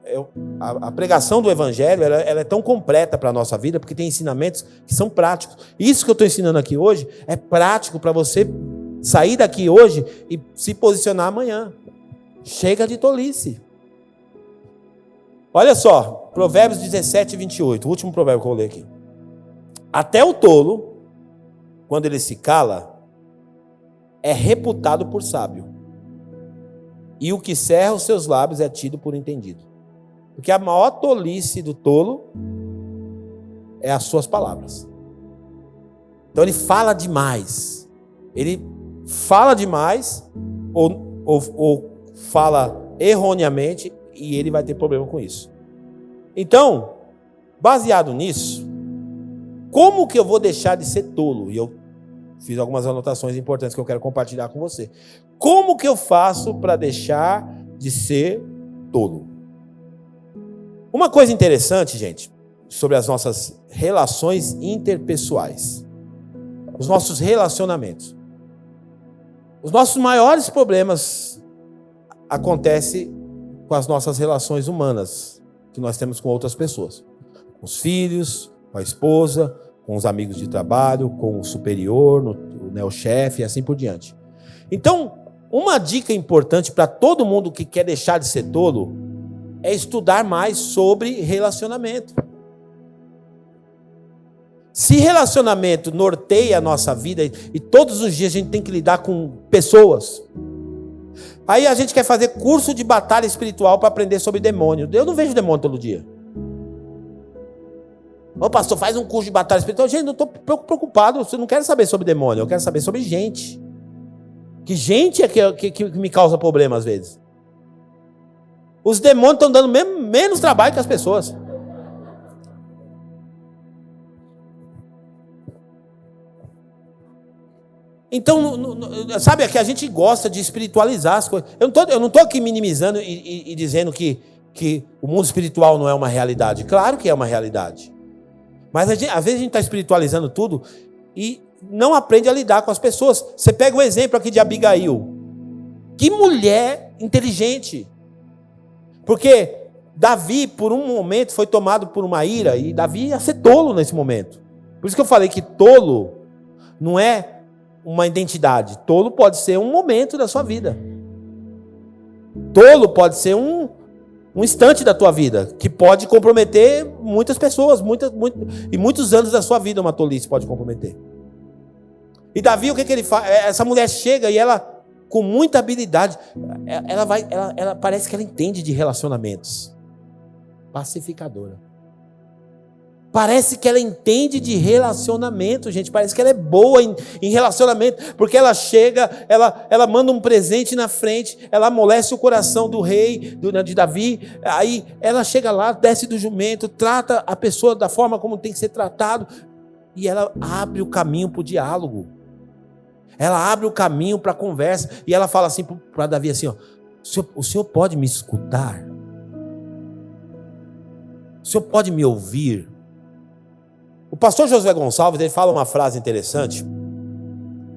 a pregação do Evangelho, ela é tão completa para a nossa vida, porque tem ensinamentos que são práticos. Isso que eu estou ensinando aqui hoje é prático para você sair daqui hoje e se posicionar amanhã. Chega de tolice. Olha só, Provérbios 17, 28, o último provérbio que eu vou ler aqui. Até o tolo, quando ele se cala, é reputado por sábio. E o que cerra os seus lábios é tido por entendido. Porque a maior tolice do tolo é as suas palavras. Então ele fala demais. Ele fala demais ou fala erroneamente, e ele vai ter problema com isso. Então, baseado nisso, como que eu vou deixar de ser tolo? E eu fiz algumas anotações importantes que eu quero compartilhar com você. Como que eu faço para deixar de ser tolo? Uma coisa interessante, gente, sobre as nossas relações interpessoais, os nossos relacionamentos. Os nossos maiores problemas acontecem com as nossas relações humanas que nós temos com outras pessoas. Com os filhos, com a esposa, com os amigos de trabalho, com o superior, o chefe e assim por diante. Então, uma dica importante para todo mundo que quer deixar de ser tolo é estudar mais sobre relacionamento. Se relacionamento norteia a nossa vida e todos os dias a gente tem que lidar com pessoas, aí a gente quer fazer curso de batalha espiritual para aprender sobre demônio. Eu não vejo demônio todo dia. Ô pastor, faz um curso de batalha espiritual. Gente, não estou preocupado. Eu não quero saber sobre demônio. Eu quero saber sobre gente. Que gente é que me causa problema às vezes. Os demônios estão dando menos trabalho que as pessoas. Então, sabe, que a gente gosta de espiritualizar as coisas. Eu não estou aqui minimizando e dizendo que o mundo espiritual não é uma realidade. Claro que é uma realidade. Mas às vezes a gente está espiritualizando tudo e não aprende a lidar com as pessoas. Você pega o exemplo aqui de Abigail. Que mulher inteligente. Porque Davi, por um momento, foi tomado por uma ira e Davi ia ser tolo nesse momento. Por isso que eu falei que tolo não é uma identidade. Tolo pode ser um momento da sua vida. Tolo pode ser um instante da tua vida, que pode comprometer muitas pessoas, e muitos anos da sua vida uma tolice pode comprometer. E Davi, o que ele faz? Essa mulher chega e ela, com muita habilidade, ela parece que ela entende de relacionamentos. Pacificadora. Parece que ela entende de relacionamento, gente. Parece que ela é boa em relacionamento, porque ela chega, ela manda um presente na frente, ela amolece o coração do rei, de Davi. Aí ela chega lá, desce do jumento, trata a pessoa da forma como tem que ser tratado, e ela abre o caminho para o diálogo. Ela abre o caminho para a conversa, e ela fala assim para Davi assim, ó, o senhor pode me escutar? O senhor pode me ouvir? O pastor Josué Gonçalves, ele fala uma frase interessante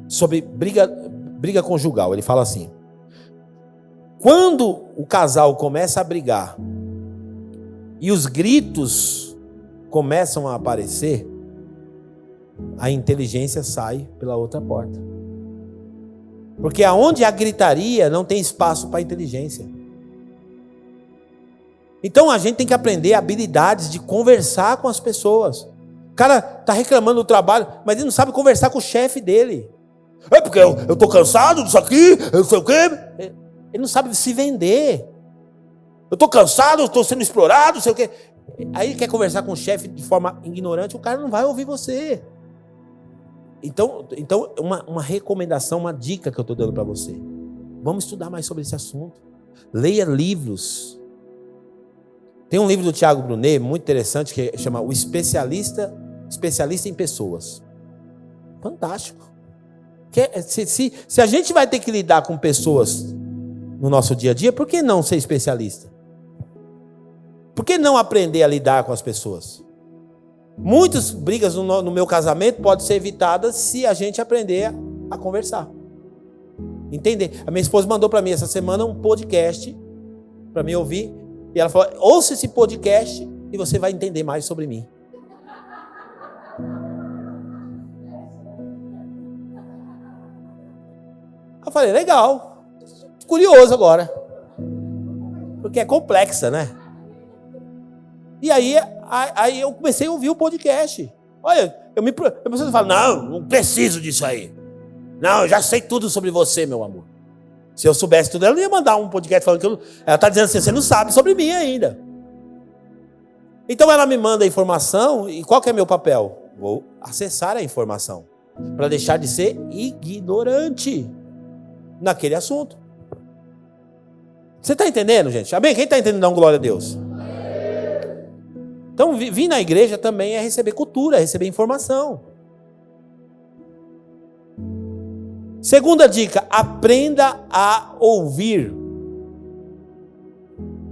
sobre briga conjugal. Ele fala assim: quando o casal começa a brigar e os gritos começam a aparecer, a inteligência sai pela outra porta. Porque aonde há gritaria não tem espaço para inteligência. Então a gente tem que aprender habilidades de conversar com as pessoas. O cara está reclamando do trabalho, mas ele não sabe conversar com o chefe dele. É porque eu estou cansado disso aqui, eu não sei o quê. Ele não sabe se vender. Eu estou cansado, eu estou sendo explorado, não sei o quê. Aí ele quer conversar com o chefe de forma ignorante, o cara não vai ouvir você. Então uma recomendação, uma dica que eu estou dando para você. Vamos estudar mais sobre esse assunto. Leia livros. Tem um livro do Tiago Brunet, muito interessante, que chama O Especialista em Pessoas. Fantástico. Se a gente vai ter que lidar com pessoas no nosso dia a dia, por que não ser especialista? Por que não aprender a lidar com as pessoas? Muitas brigas no meu casamento podem ser evitadas se a gente aprender a conversar. Entender? A minha esposa mandou para mim essa semana um podcast para mim ouvir. E ela falou: ouça esse podcast e você vai entender mais sobre mim. Eu falei: legal. Curioso agora. Porque é complexa, né? E aí eu comecei a ouvir o podcast. Olha, eu preciso falar: não preciso disso aí. Não, eu já sei tudo sobre você, meu amor. Se eu soubesse tudo, ela não ia mandar um podcast falando que ela está dizendo assim: você não sabe sobre mim ainda. Então ela me manda a informação, e qual que é meu papel? Vou acessar a informação, para deixar de ser ignorante naquele assunto. Você está entendendo, gente? Amém? Quem está entendendo, dá glória a Deus. Então, vir na igreja também é receber cultura, é receber informação. Segunda dica: aprenda a ouvir.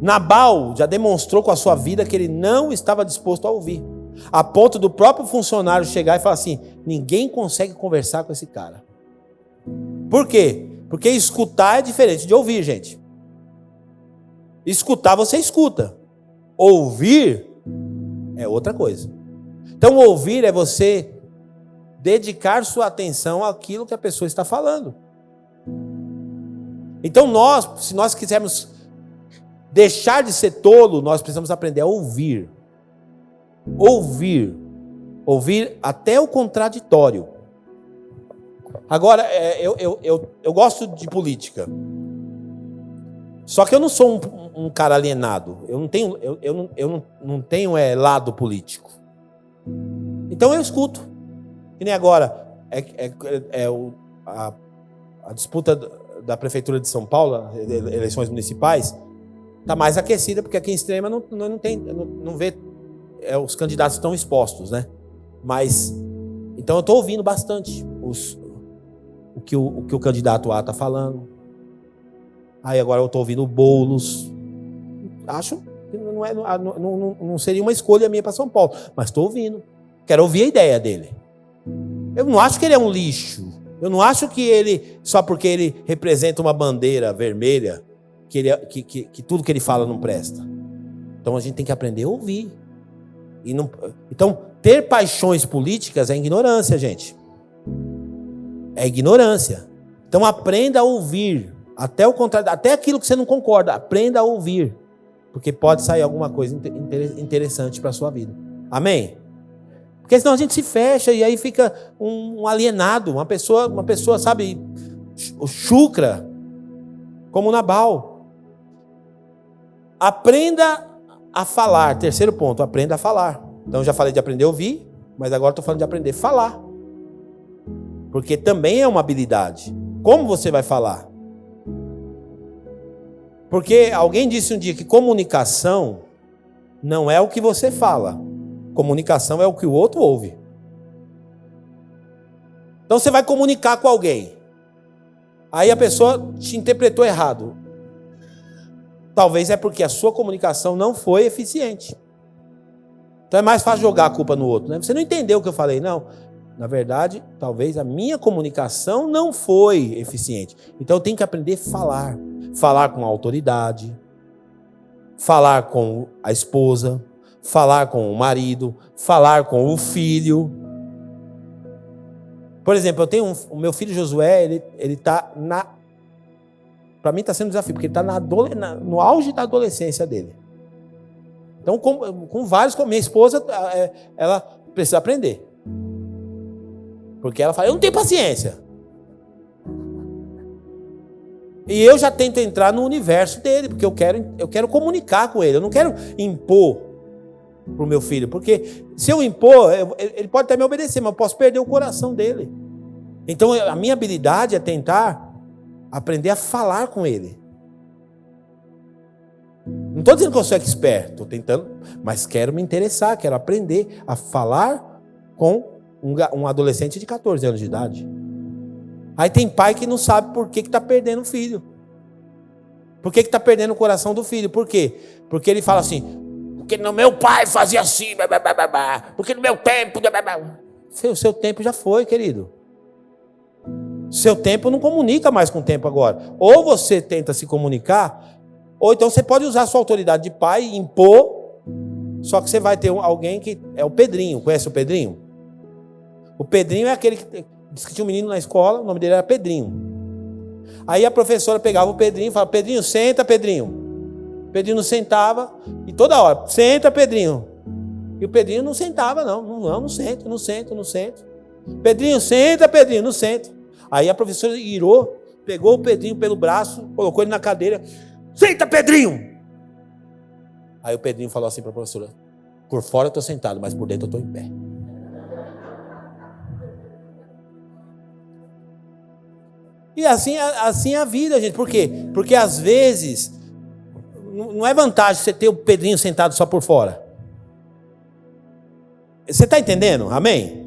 Nabal já demonstrou com a sua vida que ele não estava disposto a ouvir, a ponto do próprio funcionário chegar e falar assim: ninguém consegue conversar com esse cara. Por quê? Porque escutar é diferente de ouvir, gente. Escutar você escuta. Ouvir é outra coisa. Então ouvir é você dedicar sua atenção àquilo que a pessoa está falando. Então se nós quisermos deixar de ser tolo, nós precisamos aprender a ouvir. Ouvir até o contraditório. Agora, eu gosto de política. Só que eu não sou um cara alienado. Eu não tenho lado político. Então eu escuto. Que nem agora, a disputa da Prefeitura de São Paulo, eleições municipais, está mais aquecida, porque aqui em Extrema não vê os candidatos tão expostos, né? Mas, então eu estou ouvindo bastante o que o candidato A está falando. Aí agora eu estou ouvindo o Boulos. Acho que não seria uma escolha minha para São Paulo, mas estou ouvindo. Quero ouvir a ideia dele. Eu não acho que ele é um lixo. Eu não acho que ele, só porque ele representa uma bandeira vermelha, que tudo que ele fala não presta. Então a gente tem que aprender a ouvir. Então, ter paixões políticas é ignorância, gente. É ignorância. Então aprenda a ouvir. Até o contrário, até aquilo que você não concorda, aprenda a ouvir. Porque pode sair alguma coisa interessante para a sua vida. Amém? Porque senão a gente se fecha e aí fica um alienado, uma pessoa, sabe, chucra, como Nabal. Aprenda a falar. Terceiro ponto: aprenda a falar. Então eu já falei de aprender a ouvir, mas agora estou falando de aprender a falar. Porque também é uma habilidade. Como você vai falar? Porque alguém disse um dia que comunicação não é o que você fala. Comunicação é o que o outro ouve. Então você vai comunicar com alguém. Aí a pessoa te interpretou errado. Talvez é porque a sua comunicação não foi eficiente. Então é mais fácil jogar a culpa no outro, né? Você não entendeu o que eu falei, não. Na verdade, talvez a minha comunicação não foi eficiente. Então eu tenho que aprender a falar. Falar com a autoridade. Falar com a esposa. Falar com o marido. Falar com o filho. Por exemplo, eu tenho o meu filho Josué, ele está na... Para mim está sendo um desafio, porque ele está no auge da adolescência dele. Então, com vários... Minha esposa, ela precisa aprender. Porque ela fala, eu não tenho paciência. E eu já tento entrar no universo dele, porque eu quero comunicar com ele. Eu não quero impor para o meu filho, porque se eu impor, ele pode até me obedecer, mas eu posso perder o coração dele. Então, a minha habilidade é tentar aprender a falar com ele. Não estou dizendo que eu sou expert, estou tentando, mas quero me interessar, quero aprender a falar com um adolescente de 14 anos de idade. Aí tem pai que não sabe por que está perdendo o filho. Por que está perdendo o coração do filho? Por quê? Porque ele fala assim, porque no meu pai fazia assim, porque no meu tempo... O seu tempo já foi, querido. Seu tempo não comunica mais com o tempo agora. Ou você tenta se comunicar, ou então você pode usar a sua autoridade de pai e impor, só que você vai ter alguém que é o Pedrinho. Conhece o Pedrinho? O Pedrinho é aquele que disse que tinha um menino na escola, o nome dele era Pedrinho. Aí a professora pegava o Pedrinho e falava, Pedrinho, senta, Pedrinho. O Pedrinho não sentava, e toda hora, senta, Pedrinho. E o Pedrinho não sentava, não sento. Pedrinho, senta, Pedrinho, não senta. Aí a professora irou, pegou o Pedrinho pelo braço, colocou ele na cadeira. Senta, Pedrinho! Aí o Pedrinho falou assim para a professora, por fora eu estou sentado, mas por dentro eu estou em pé. E assim é a vida, gente. Por quê? Porque às vezes não é vantagem você ter o Pedrinho sentado só por fora. Você está entendendo? Amém?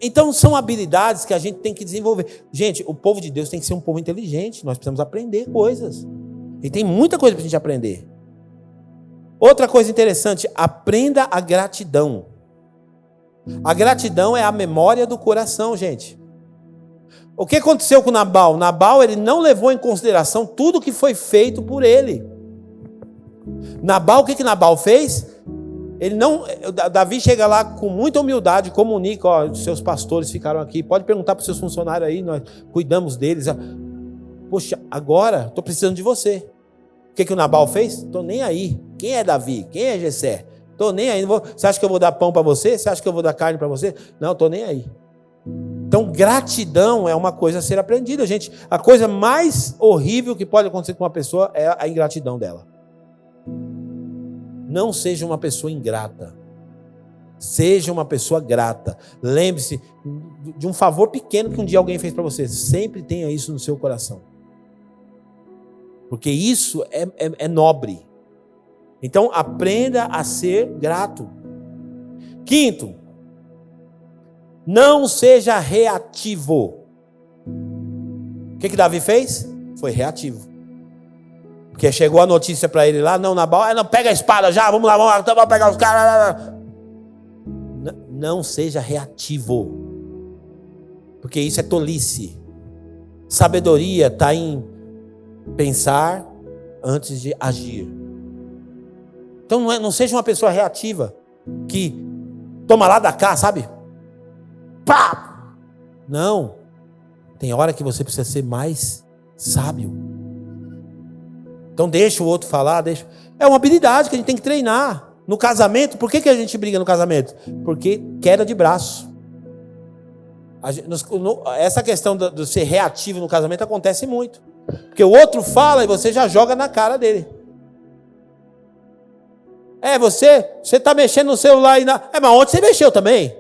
Então são habilidades que a gente tem que desenvolver. Gente, o povo de Deus tem que ser um povo inteligente. Nós precisamos aprender coisas. E tem muita coisa para a gente aprender. Outra coisa interessante, aprenda a gratidão. A gratidão é a memória do coração, gente. O que aconteceu com Nabal? Nabal, ele não levou em consideração tudo que foi feito por ele. Nabal, o que Nabal fez? Davi chega lá com muita humildade, comunica, ó, os seus pastores ficaram aqui, pode perguntar para os seus funcionários aí, nós cuidamos deles. Poxa, agora estou precisando de você. O que o Nabal fez? Estou nem aí. Quem é Davi? Quem é Jessé? Estou nem aí. Você acha que eu vou dar pão para você? Você acha que eu vou dar carne para você? Não, estou nem aí. Então, gratidão é uma coisa a ser aprendida, gente. A coisa mais horrível que pode acontecer com uma pessoa é a ingratidão dela. Não seja uma pessoa ingrata. Seja uma pessoa grata. Lembre-se de um favor pequeno que um dia alguém fez para você. Sempre tenha isso no seu coração. Porque isso é nobre. Então, aprenda a ser grato. Quinto, não seja reativo. O que Davi fez? Foi reativo. Porque chegou a notícia para ele lá, Nabal, não, pega a espada já, vamos lá, vamos pegar os caras. Não seja reativo. Porque isso é tolice. Sabedoria está em pensar antes de agir. Então não seja uma pessoa reativa, que toma lá da cá, sabe? Pá! Não. Tem hora que você precisa ser mais sábio. Então deixa o outro falar, deixa. É uma habilidade que a gente tem que treinar. No casamento, por que a gente briga no casamento? Porque queda de braço. Essa questão de ser reativo no casamento acontece muito. Porque o outro fala e você já joga na cara dele. Você está mexendo no celular e mas ontem você mexeu também.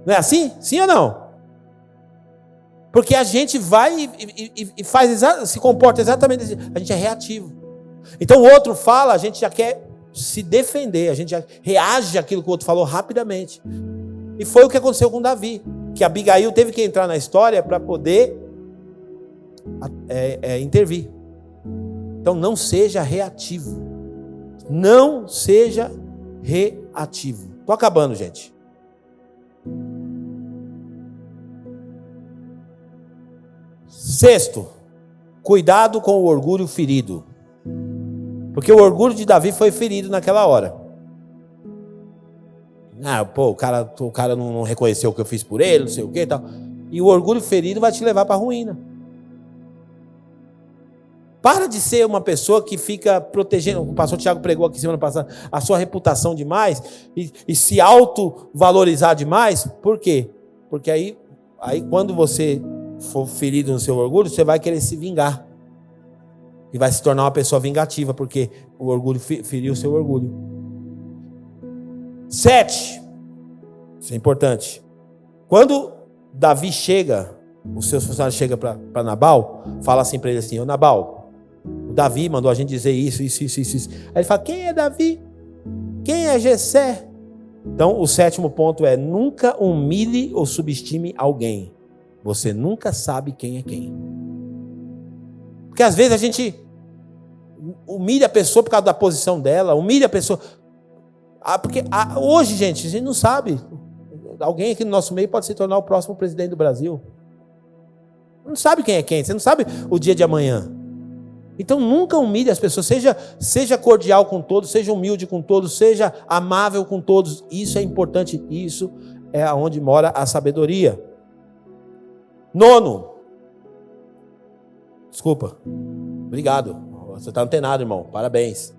Não é assim? Sim ou não? Porque a gente vai e faz se comporta exatamente assim. A gente é reativo. Então o outro fala, a gente já quer se defender, a gente já reage àquilo que o outro falou rapidamente. E foi o que aconteceu com Davi, que Abigail teve que entrar na história para poder intervir. Então não seja reativo. Não seja reativo. Estou acabando, gente. Sexto, cuidado com o orgulho ferido. Porque o orgulho de Davi foi ferido naquela hora. O cara não reconheceu o que eu fiz por ele, não sei o que e tal. E o orgulho ferido vai te levar para a ruína. Para de ser uma pessoa que fica protegendo, o pastor Tiago pregou aqui semana passada, a sua reputação demais e se autovalorizar demais. Por quê? Porque aí quando você for ferido no seu orgulho, você vai querer se vingar. E vai se tornar uma pessoa vingativa, porque o orgulho feriu o seu orgulho. 7. Isso é importante. Quando Davi chega, os seus funcionários chegam para Nabal, fala assim para ele assim: ô Nabal, o Davi mandou a gente dizer isso. Aí ele fala: quem é Davi? Quem é Jessé? Então o 7º ponto é: nunca humilhe ou subestime alguém. Você nunca sabe quem é quem. Porque às vezes a gente humilha a pessoa por causa da posição dela, humilha a pessoa. Porque hoje, gente, a gente não sabe. Alguém aqui no nosso meio pode se tornar o próximo presidente do Brasil. Não sabe quem é quem, você não sabe o dia de amanhã. Então nunca humilhe as pessoas, seja cordial com todos, seja humilde com todos, seja amável com todos. Isso é importante, isso é onde mora a sabedoria. 9. Desculpa. Obrigado. Você está antenado, irmão. Parabéns.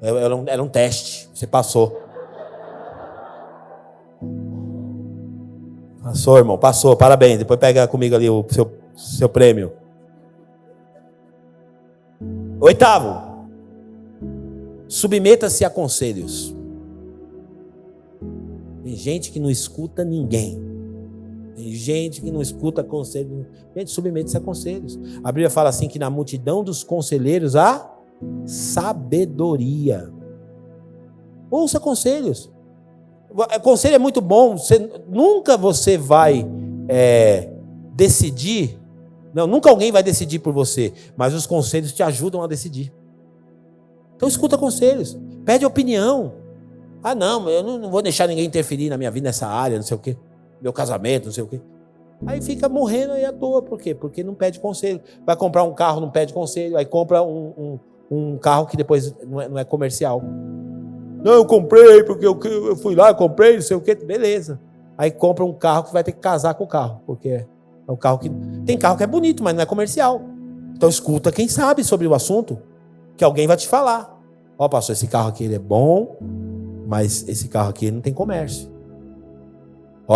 Era um teste. Você passou. Passou, irmão. Passou. Parabéns. Depois pega comigo ali o seu prêmio. 8. Submeta-se a conselhos. Tem gente que não escuta ninguém. Tem gente que não escuta conselhos. Gente, submete-se a conselhos. A Bíblia fala assim que na multidão dos conselheiros há sabedoria. Ouça conselhos. Conselho é muito bom. Nunca você vai decidir. Não, nunca alguém vai decidir por você. Mas os conselhos te ajudam a decidir. Então escuta conselhos. Pede opinião. Não, eu não vou deixar ninguém interferir na minha vida nessa área, não sei o quê. Meu casamento, não sei o quê. Aí fica morrendo aí à toa. Por quê? Porque não pede conselho. Vai comprar um carro, não pede conselho. Aí compra um carro que depois não é comercial. Não, eu comprei porque eu fui lá, comprei, não sei o quê. Beleza. Aí compra um carro que vai ter que casar com o carro. Porque é um carro que... Tem carro que é bonito, mas não é comercial. Então escuta quem sabe sobre o assunto. Que alguém vai te falar. Pastor, esse carro aqui ele é bom, mas esse carro aqui não tem comércio.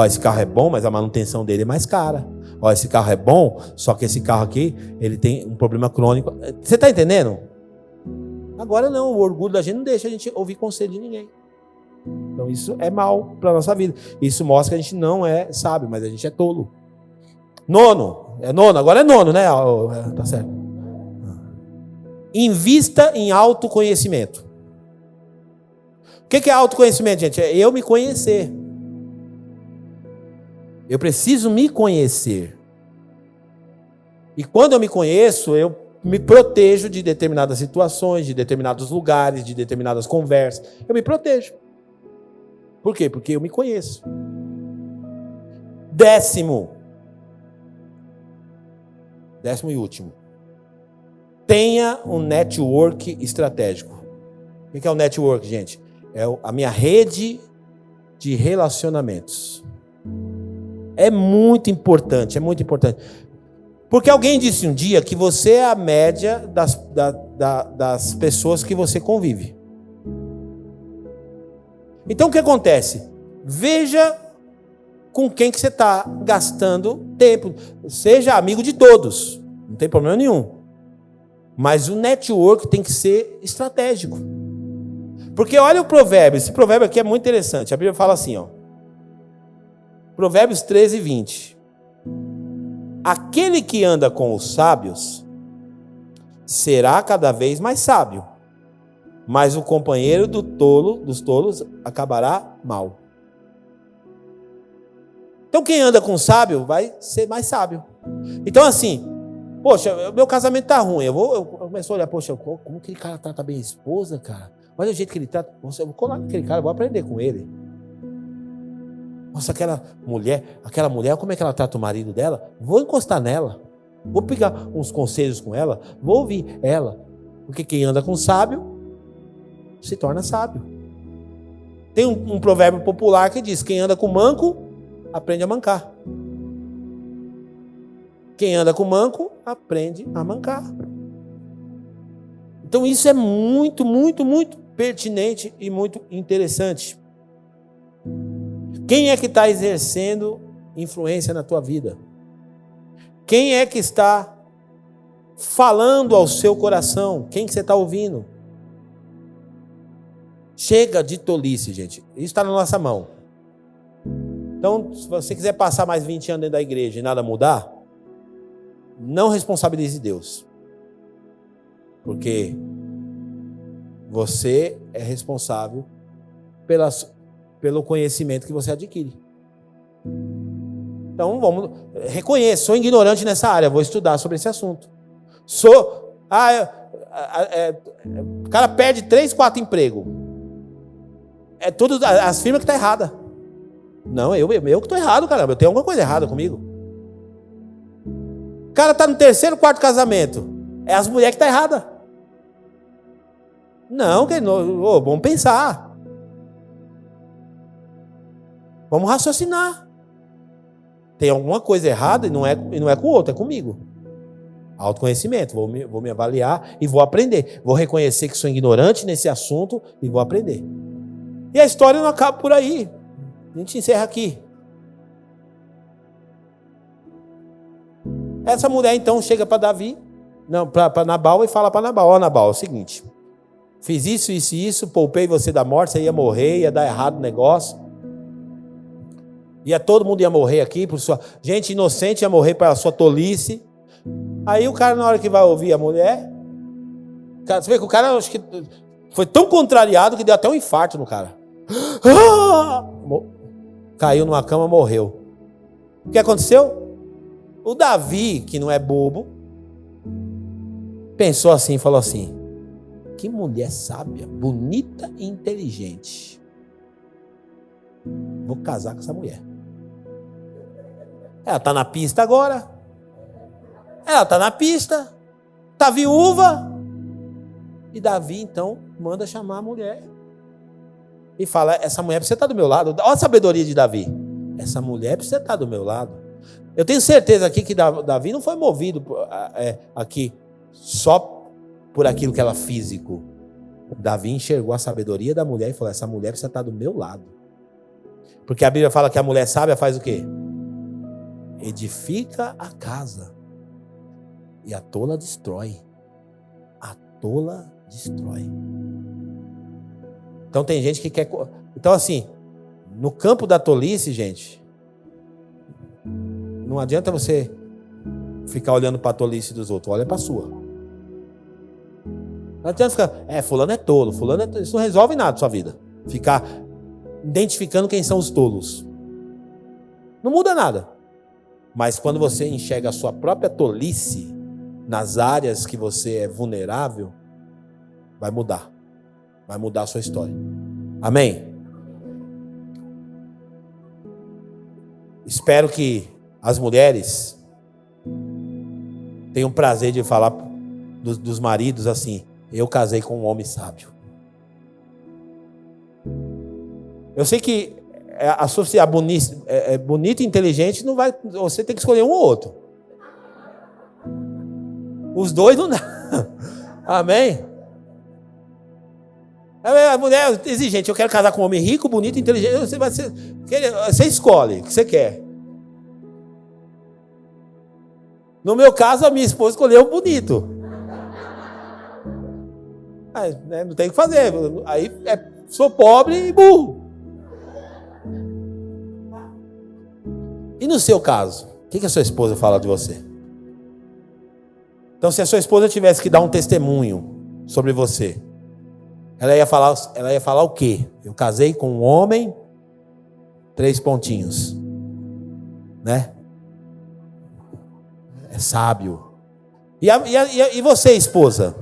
Esse carro é bom, mas a manutenção dele é mais cara. Esse carro é bom, só que esse carro aqui, ele tem um problema crônico. Você está entendendo? Agora não, o orgulho da gente não deixa a gente ouvir conselho de ninguém. Então isso é mal para a nossa vida. Isso mostra que a gente não é sábio, mas a gente é tolo. 9. Agora é 9, né? Tá certo. Invista em autoconhecimento. O que é autoconhecimento, gente? É eu me conhecer. Eu preciso me conhecer. E quando eu me conheço, eu me protejo de determinadas situações, de determinados lugares, de determinadas conversas. Eu me protejo. Por quê? Porque eu me conheço. 10º e último. Tenha um network estratégico. O que é o network, gente? É a minha rede de relacionamentos. É muito importante, Porque alguém disse um dia que você é a média das pessoas que você convive. Então o que acontece? Veja com quem que você está gastando tempo. Seja amigo de todos, não tem problema nenhum. Mas o network tem que ser estratégico. Porque olha o provérbio. Esse provérbio aqui é muito interessante. A Bíblia fala assim, ó. Provérbios 13, 20. Aquele que anda com os sábios será cada vez mais sábio, mas o companheiro dos tolos acabará mal. Então quem anda com o sábio vai ser mais sábio. Então assim, poxa, meu casamento tá ruim. Eu começo a olhar, poxa, como aquele cara trata bem a esposa, cara? Olha o jeito que ele trata. Eu vou colar naquele cara, eu vou aprender com ele. Nossa, aquela mulher, como é que ela trata o marido dela? Vou encostar nela. Vou pegar uns conselhos com ela. Vou ouvir ela. Porque quem anda com sábio se torna sábio. Tem um provérbio popular que diz: quem anda com manco, aprende a mancar. Quem anda com manco, aprende a mancar. Então isso é muito, muito, muito pertinente e muito interessante. Quem é que está exercendo influência na tua vida? Quem é que está falando ao seu coração? Quem que você está ouvindo? Chega de tolice, gente. Isso está na nossa mão. Então, se você quiser passar mais 20 anos dentro da igreja e nada mudar, não responsabilize Deus. Porque você é responsável pelo conhecimento que você adquire. Então, reconheço, sou ignorante nessa área, vou estudar sobre esse assunto. O cara perde 3, 4 empregos. É tudo as firmas que estão erradas. Não, eu que estou errado, caramba, eu tenho alguma coisa errada comigo. O cara está no 3º, 4º casamento. É as mulheres que estão erradas. Não, vamos pensar. Vamos raciocinar. Tem alguma coisa errada e não é com o outro, é comigo. Autoconhecimento. Vou me avaliar e vou aprender. Vou reconhecer que sou ignorante nesse assunto e vou aprender. E a história não acaba por aí. A gente encerra aqui. Essa mulher então chega para Davi, para Nabal, e fala para Nabal: ó, Nabal, é o seguinte, fiz isso, isso e isso, poupei você da morte, você ia morrer, ia dar errado o negócio. Todo mundo ia morrer aqui, gente inocente ia morrer pela sua tolice. Aí o cara, na hora que vai ouvir a mulher, você vê que o cara, acho que foi tão contrariado que deu até um infarto no cara. Caiu numa cama, morreu. O que aconteceu? O Davi, que não é bobo, pensou assim, falou assim: que mulher sábia, bonita e inteligente. Vou casar com essa mulher. Ela está na pista agora. Ela está na pista. Está viúva. E Davi, então, manda chamar a mulher. E fala: essa mulher precisa estar do meu lado. Olha a sabedoria de Davi. Essa mulher precisa estar do meu lado. Eu tenho certeza aqui que Davi não foi movido aqui só por aquilo que era físico. Davi enxergou a sabedoria da mulher e falou: essa mulher precisa estar do meu lado. Porque a Bíblia fala que a mulher sábia faz o quê? Edifica a casa. E a tola destrói. A tola destrói. Então tem gente que quer... Então assim, no campo da tolice, gente, não adianta você ficar olhando para a tolice dos outros. Olha para a sua. Não adianta ficar... fulano é tolo, fulano é tolo. Isso não resolve nada na sua vida. Ficar identificando quem são os tolos. Não muda nada. Mas quando você enxerga a sua própria tolice nas áreas que você é vulnerável, vai mudar. Vai mudar a sua história. Amém? Espero que as mulheres tenham prazer de falar dos maridos assim: eu casei com um homem sábio. Eu sei que associar bonito e inteligente não vai. Você tem que escolher um ou outro. Os dois não dá. Amém? A mulher é exigente: eu quero casar com um homem rico, bonito, inteligente. Você escolhe o que você quer. No meu caso, a minha esposa escolheu o bonito. Né, não tem o que fazer. Aí sou pobre e burro. E no seu caso, o que a sua esposa fala de você? Então, se a sua esposa tivesse que dar um testemunho sobre você, ela ia falar o quê? Eu casei com um homem, 3 pontinhos, né? É sábio. E você, esposa?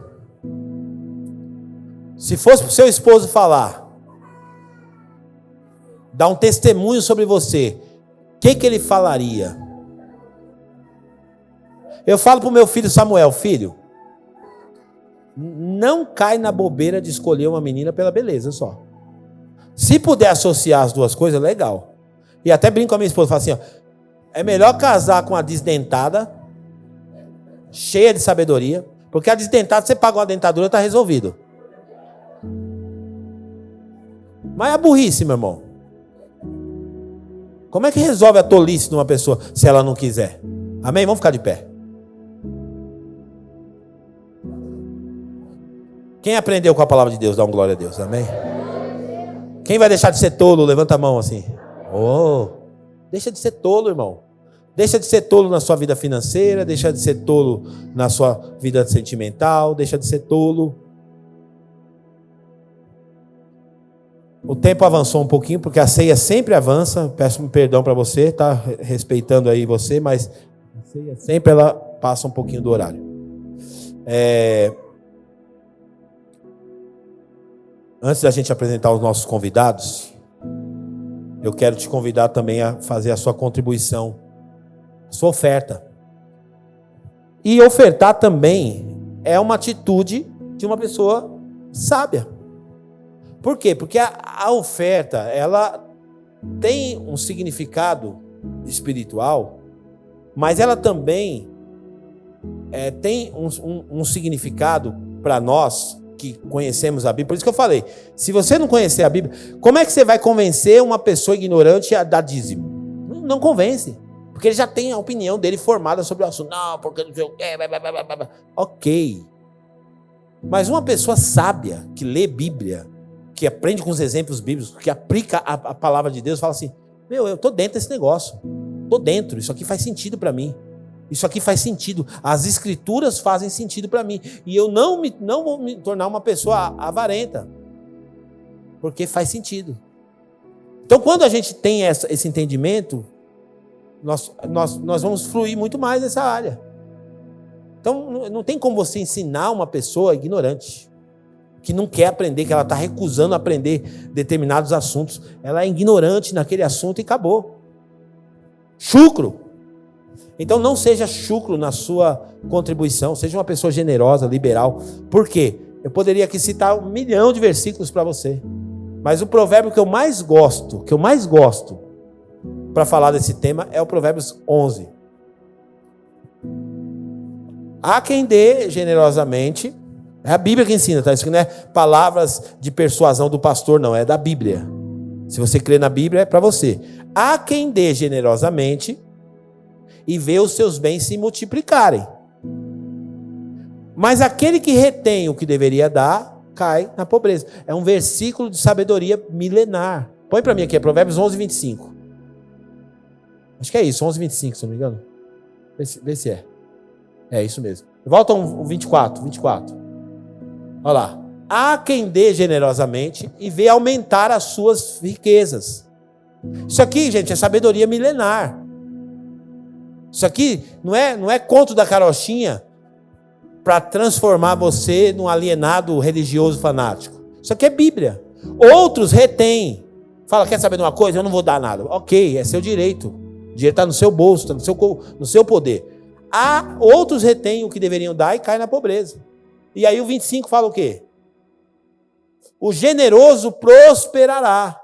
Se fosse para o seu esposo falar, dar um testemunho sobre você, o que ele falaria? Eu falo para o meu filho Samuel, filho, não cai na bobeira de escolher uma menina pela beleza só. Se puder associar as duas coisas, legal. E até brinco com a minha esposa, falo assim, ó, é melhor casar com a desdentada, cheia de sabedoria, porque a desdentada, você paga uma dentadura, está resolvido. Mas é a burrice, meu irmão. Como é que resolve a tolice de uma pessoa se ela não quiser? Amém? Vamos ficar de pé. Quem aprendeu com a palavra de Deus, dá um glória a Deus, amém? Quem vai deixar de ser tolo, levanta a mão assim. Oh, deixa de ser tolo, irmão. Deixa de ser tolo na sua vida financeira, deixa de ser tolo na sua vida sentimental, deixa de ser tolo. O tempo avançou um pouquinho, porque a ceia sempre avança. Peço perdão para você, tá respeitando aí você, mas a ceia sempre ela passa um pouquinho do horário. Antes da gente apresentar os nossos convidados, eu quero te convidar também a fazer a sua contribuição, a sua oferta. E ofertar também é uma atitude de uma pessoa sábia. Por quê? Porque a oferta, ela tem um significado espiritual, mas ela também tem um significado para nós que conhecemos a Bíblia. Por isso que eu falei, se você não conhecer a Bíblia, como é que você vai convencer uma pessoa ignorante a dar dízimo? Não convence, porque ele já tem a opinião dele formada sobre o assunto. Não, porque não sei o quê. Ok. Mas uma pessoa sábia, que lê Bíblia, que aprende com os exemplos bíblicos, que aplica a palavra de Deus, fala assim, eu estou dentro desse negócio, estou dentro, isso aqui faz sentido para mim, isso aqui faz sentido, as escrituras fazem sentido para mim, e eu não vou me tornar uma pessoa avarenta, porque faz sentido. Então, quando a gente tem esse entendimento, nós vamos fluir muito mais nessa área. Então, não tem como você ensinar uma pessoa ignorante, que não quer aprender, que ela está recusando aprender determinados assuntos. Ela é ignorante naquele assunto e acabou. Chucro. Então não seja chucro na sua contribuição, seja uma pessoa generosa, liberal. Por quê? Eu poderia aqui citar 1 milhão de versículos para você. Mas o provérbio que eu mais gosto para falar desse tema é o Provérbios 11. Há quem dê generosamente. É a Bíblia que ensina, tá? Isso aqui não é palavras de persuasão do pastor, não. É da Bíblia. Se você crê na Bíblia, é para você. Há quem dê generosamente e vê os seus bens se multiplicarem. Mas aquele que retém o que deveria dar, cai na pobreza. É um versículo de sabedoria milenar. Põe para mim aqui, é Provérbios 11, 25. Acho que é isso, 11, 25, se não me engano. Vê se é. É isso mesmo. Volta um 24. Olha lá. Há quem dê generosamente e vê aumentar as suas riquezas. Isso aqui, gente, é sabedoria milenar. Isso aqui não é conto da carochinha para transformar você num alienado religioso fanático. Isso aqui é Bíblia. Outros retêm. Fala, quer saber de uma coisa? Eu não vou dar nada. Ok, é seu direito. O dinheiro está no seu bolso, está no seu poder. Outros retêm o que deveriam dar e caem na pobreza. E aí o 25 fala o quê? O generoso prosperará.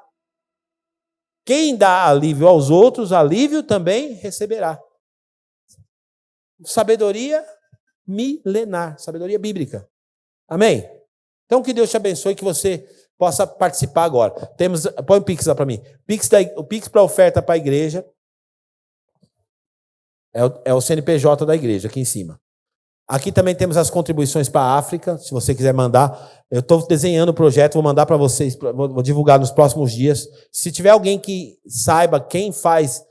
Quem dá alívio aos outros, alívio também receberá. Sabedoria milenar, sabedoria bíblica. Amém? Então que Deus te abençoe, que você possa participar agora. Põe o Pix lá para mim. O Pix para oferta para a igreja é o CNPJ da igreja, aqui em cima. Aqui também temos as contribuições para a África, se você quiser mandar. Eu estou desenhando o projeto, vou mandar para vocês, vou divulgar nos próximos dias. Se tiver alguém que saiba quem faz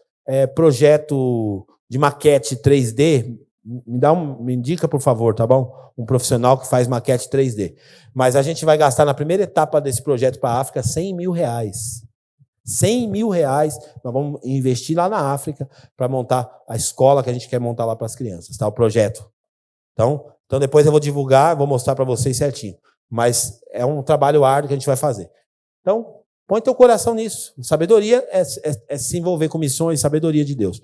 projeto de maquete 3D, me indica, por favor, tá bom? Um profissional que faz maquete 3D. Mas a gente vai gastar na primeira etapa desse projeto para a África R$100 mil. R$100 mil nós vamos investir lá na África para montar a escola que a gente quer montar lá para as crianças, tá? O projeto. Então depois eu vou divulgar, vou mostrar para vocês certinho. Mas é um trabalho árduo que a gente vai fazer. Então, põe teu coração nisso. Sabedoria é se envolver com missões, sabedoria de Deus.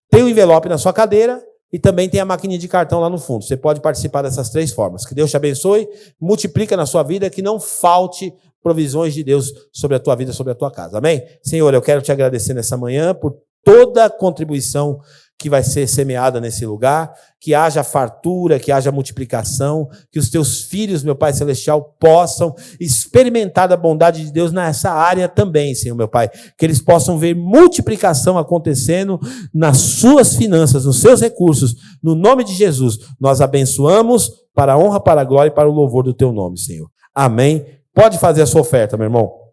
Tem o envelope na sua cadeira e também tem a maquininha de cartão lá no fundo. Você pode participar dessas 3 formas. Que Deus te abençoe, multiplica na sua vida, que não falte provisões de Deus sobre a tua vida, sobre a tua casa. Amém? Senhor, eu quero te agradecer nessa manhã por toda a contribuição que vai ser semeada nesse lugar, que haja fartura, que haja multiplicação, que os teus filhos, meu Pai Celestial, possam experimentar a bondade de Deus nessa área também, Senhor, meu Pai, que eles possam ver multiplicação acontecendo nas suas finanças, nos seus recursos, no nome de Jesus, nós abençoamos para a honra, para a glória e para o louvor do teu nome, Senhor. Amém. Pode fazer a sua oferta, meu irmão.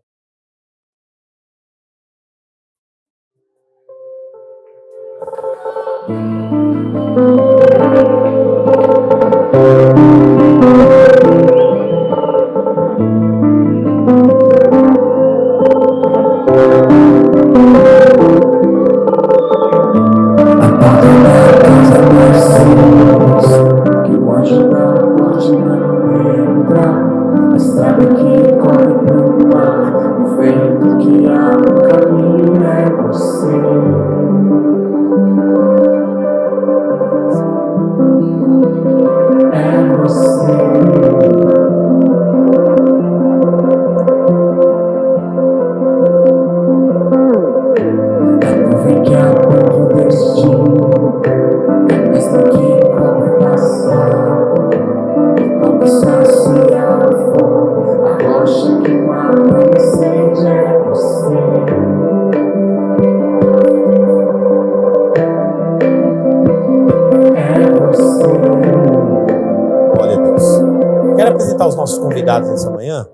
Nessa manhã,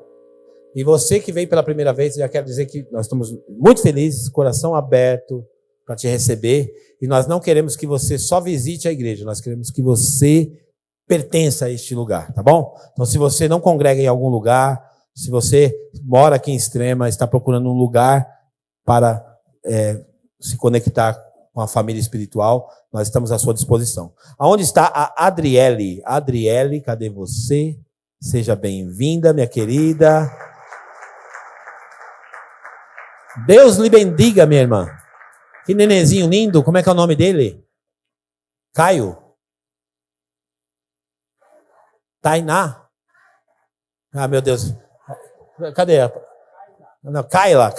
e você que veio pela primeira vez, já quero dizer que nós estamos muito felizes, coração aberto para te receber, e nós não queremos que você só visite a igreja, nós queremos que você pertença a este lugar, tá bom? Então, se você não congrega em algum lugar, se você mora aqui em Extrema, está procurando um lugar para se conectar com a família espiritual, nós estamos à sua disposição. Aonde está a Adriele? Adriele, cadê você? Seja bem-vinda, minha querida. Deus lhe bendiga, minha irmã. Que nenenzinho lindo. Como é que é o nome dele? Caio? Tainá? Ah, meu Deus. Cadê? Não, Kaila.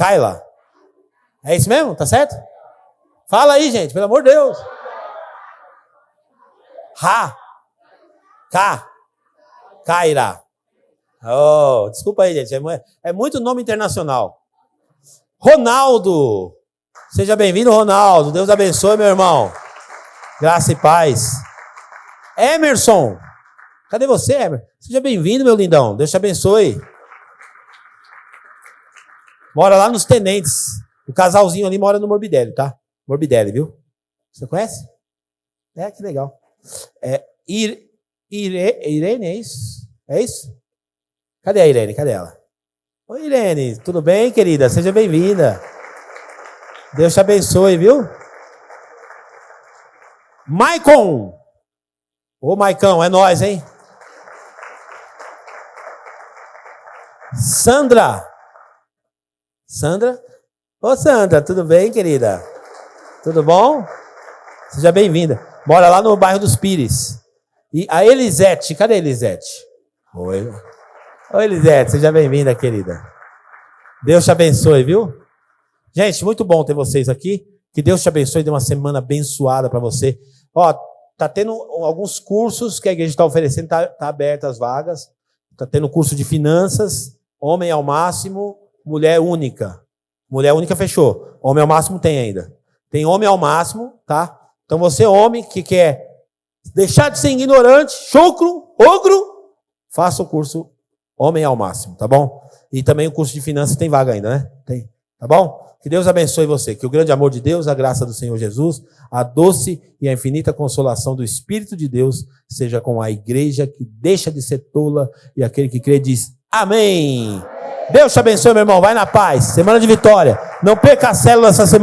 É isso mesmo? Tá certo? Fala aí, gente, pelo amor de Deus. Kaira. Oh, desculpa aí, gente. É muito nome internacional. Ronaldo. Seja bem-vindo, Ronaldo. Deus abençoe, meu irmão. Graça e paz. Emerson. Cadê você, Emerson? Seja bem-vindo, meu lindão. Deus te abençoe. Mora lá nos Tenentes. O casalzinho ali mora no Morbidelli, tá? Morbidelli, viu? Você conhece? Que legal. Irene, é isso? É isso? Cadê a Irene? Cadê ela? Oi, Irene, tudo bem, querida? Seja bem-vinda. Deus te abençoe, viu? Maicon. Ô, Maicão, é nós, hein? Sandra. Ô, Sandra, tudo bem, querida? Tudo bom? Seja bem-vinda. Mora lá no bairro dos Pires. E a Elisete, cadê a Elisete? Oi, Elisete, seja bem-vinda, querida. Deus te abençoe, viu? Gente, muito bom ter vocês aqui. Que Deus te abençoe, dê uma semana abençoada para você. Ó, tá tendo alguns cursos que a igreja está oferecendo, tá aberta as vagas. Tá tendo curso de finanças, homem ao máximo, mulher única. Mulher única fechou. Homem ao máximo tem ainda. Tem homem ao máximo, tá? Então você, homem, que quer deixar de ser ignorante, chucro, ogro, faça o curso Homem ao Máximo, tá bom? E também o curso de finanças tem vaga ainda, né? Tem, tá bom? Que Deus abençoe você, que o grande amor de Deus, a graça do Senhor Jesus, a doce e a infinita consolação do Espírito de Deus seja com a igreja que deixa de ser tola e aquele que crê diz amém. Deus te abençoe, meu irmão, vai na paz, semana de vitória, não perca a célula essa semana.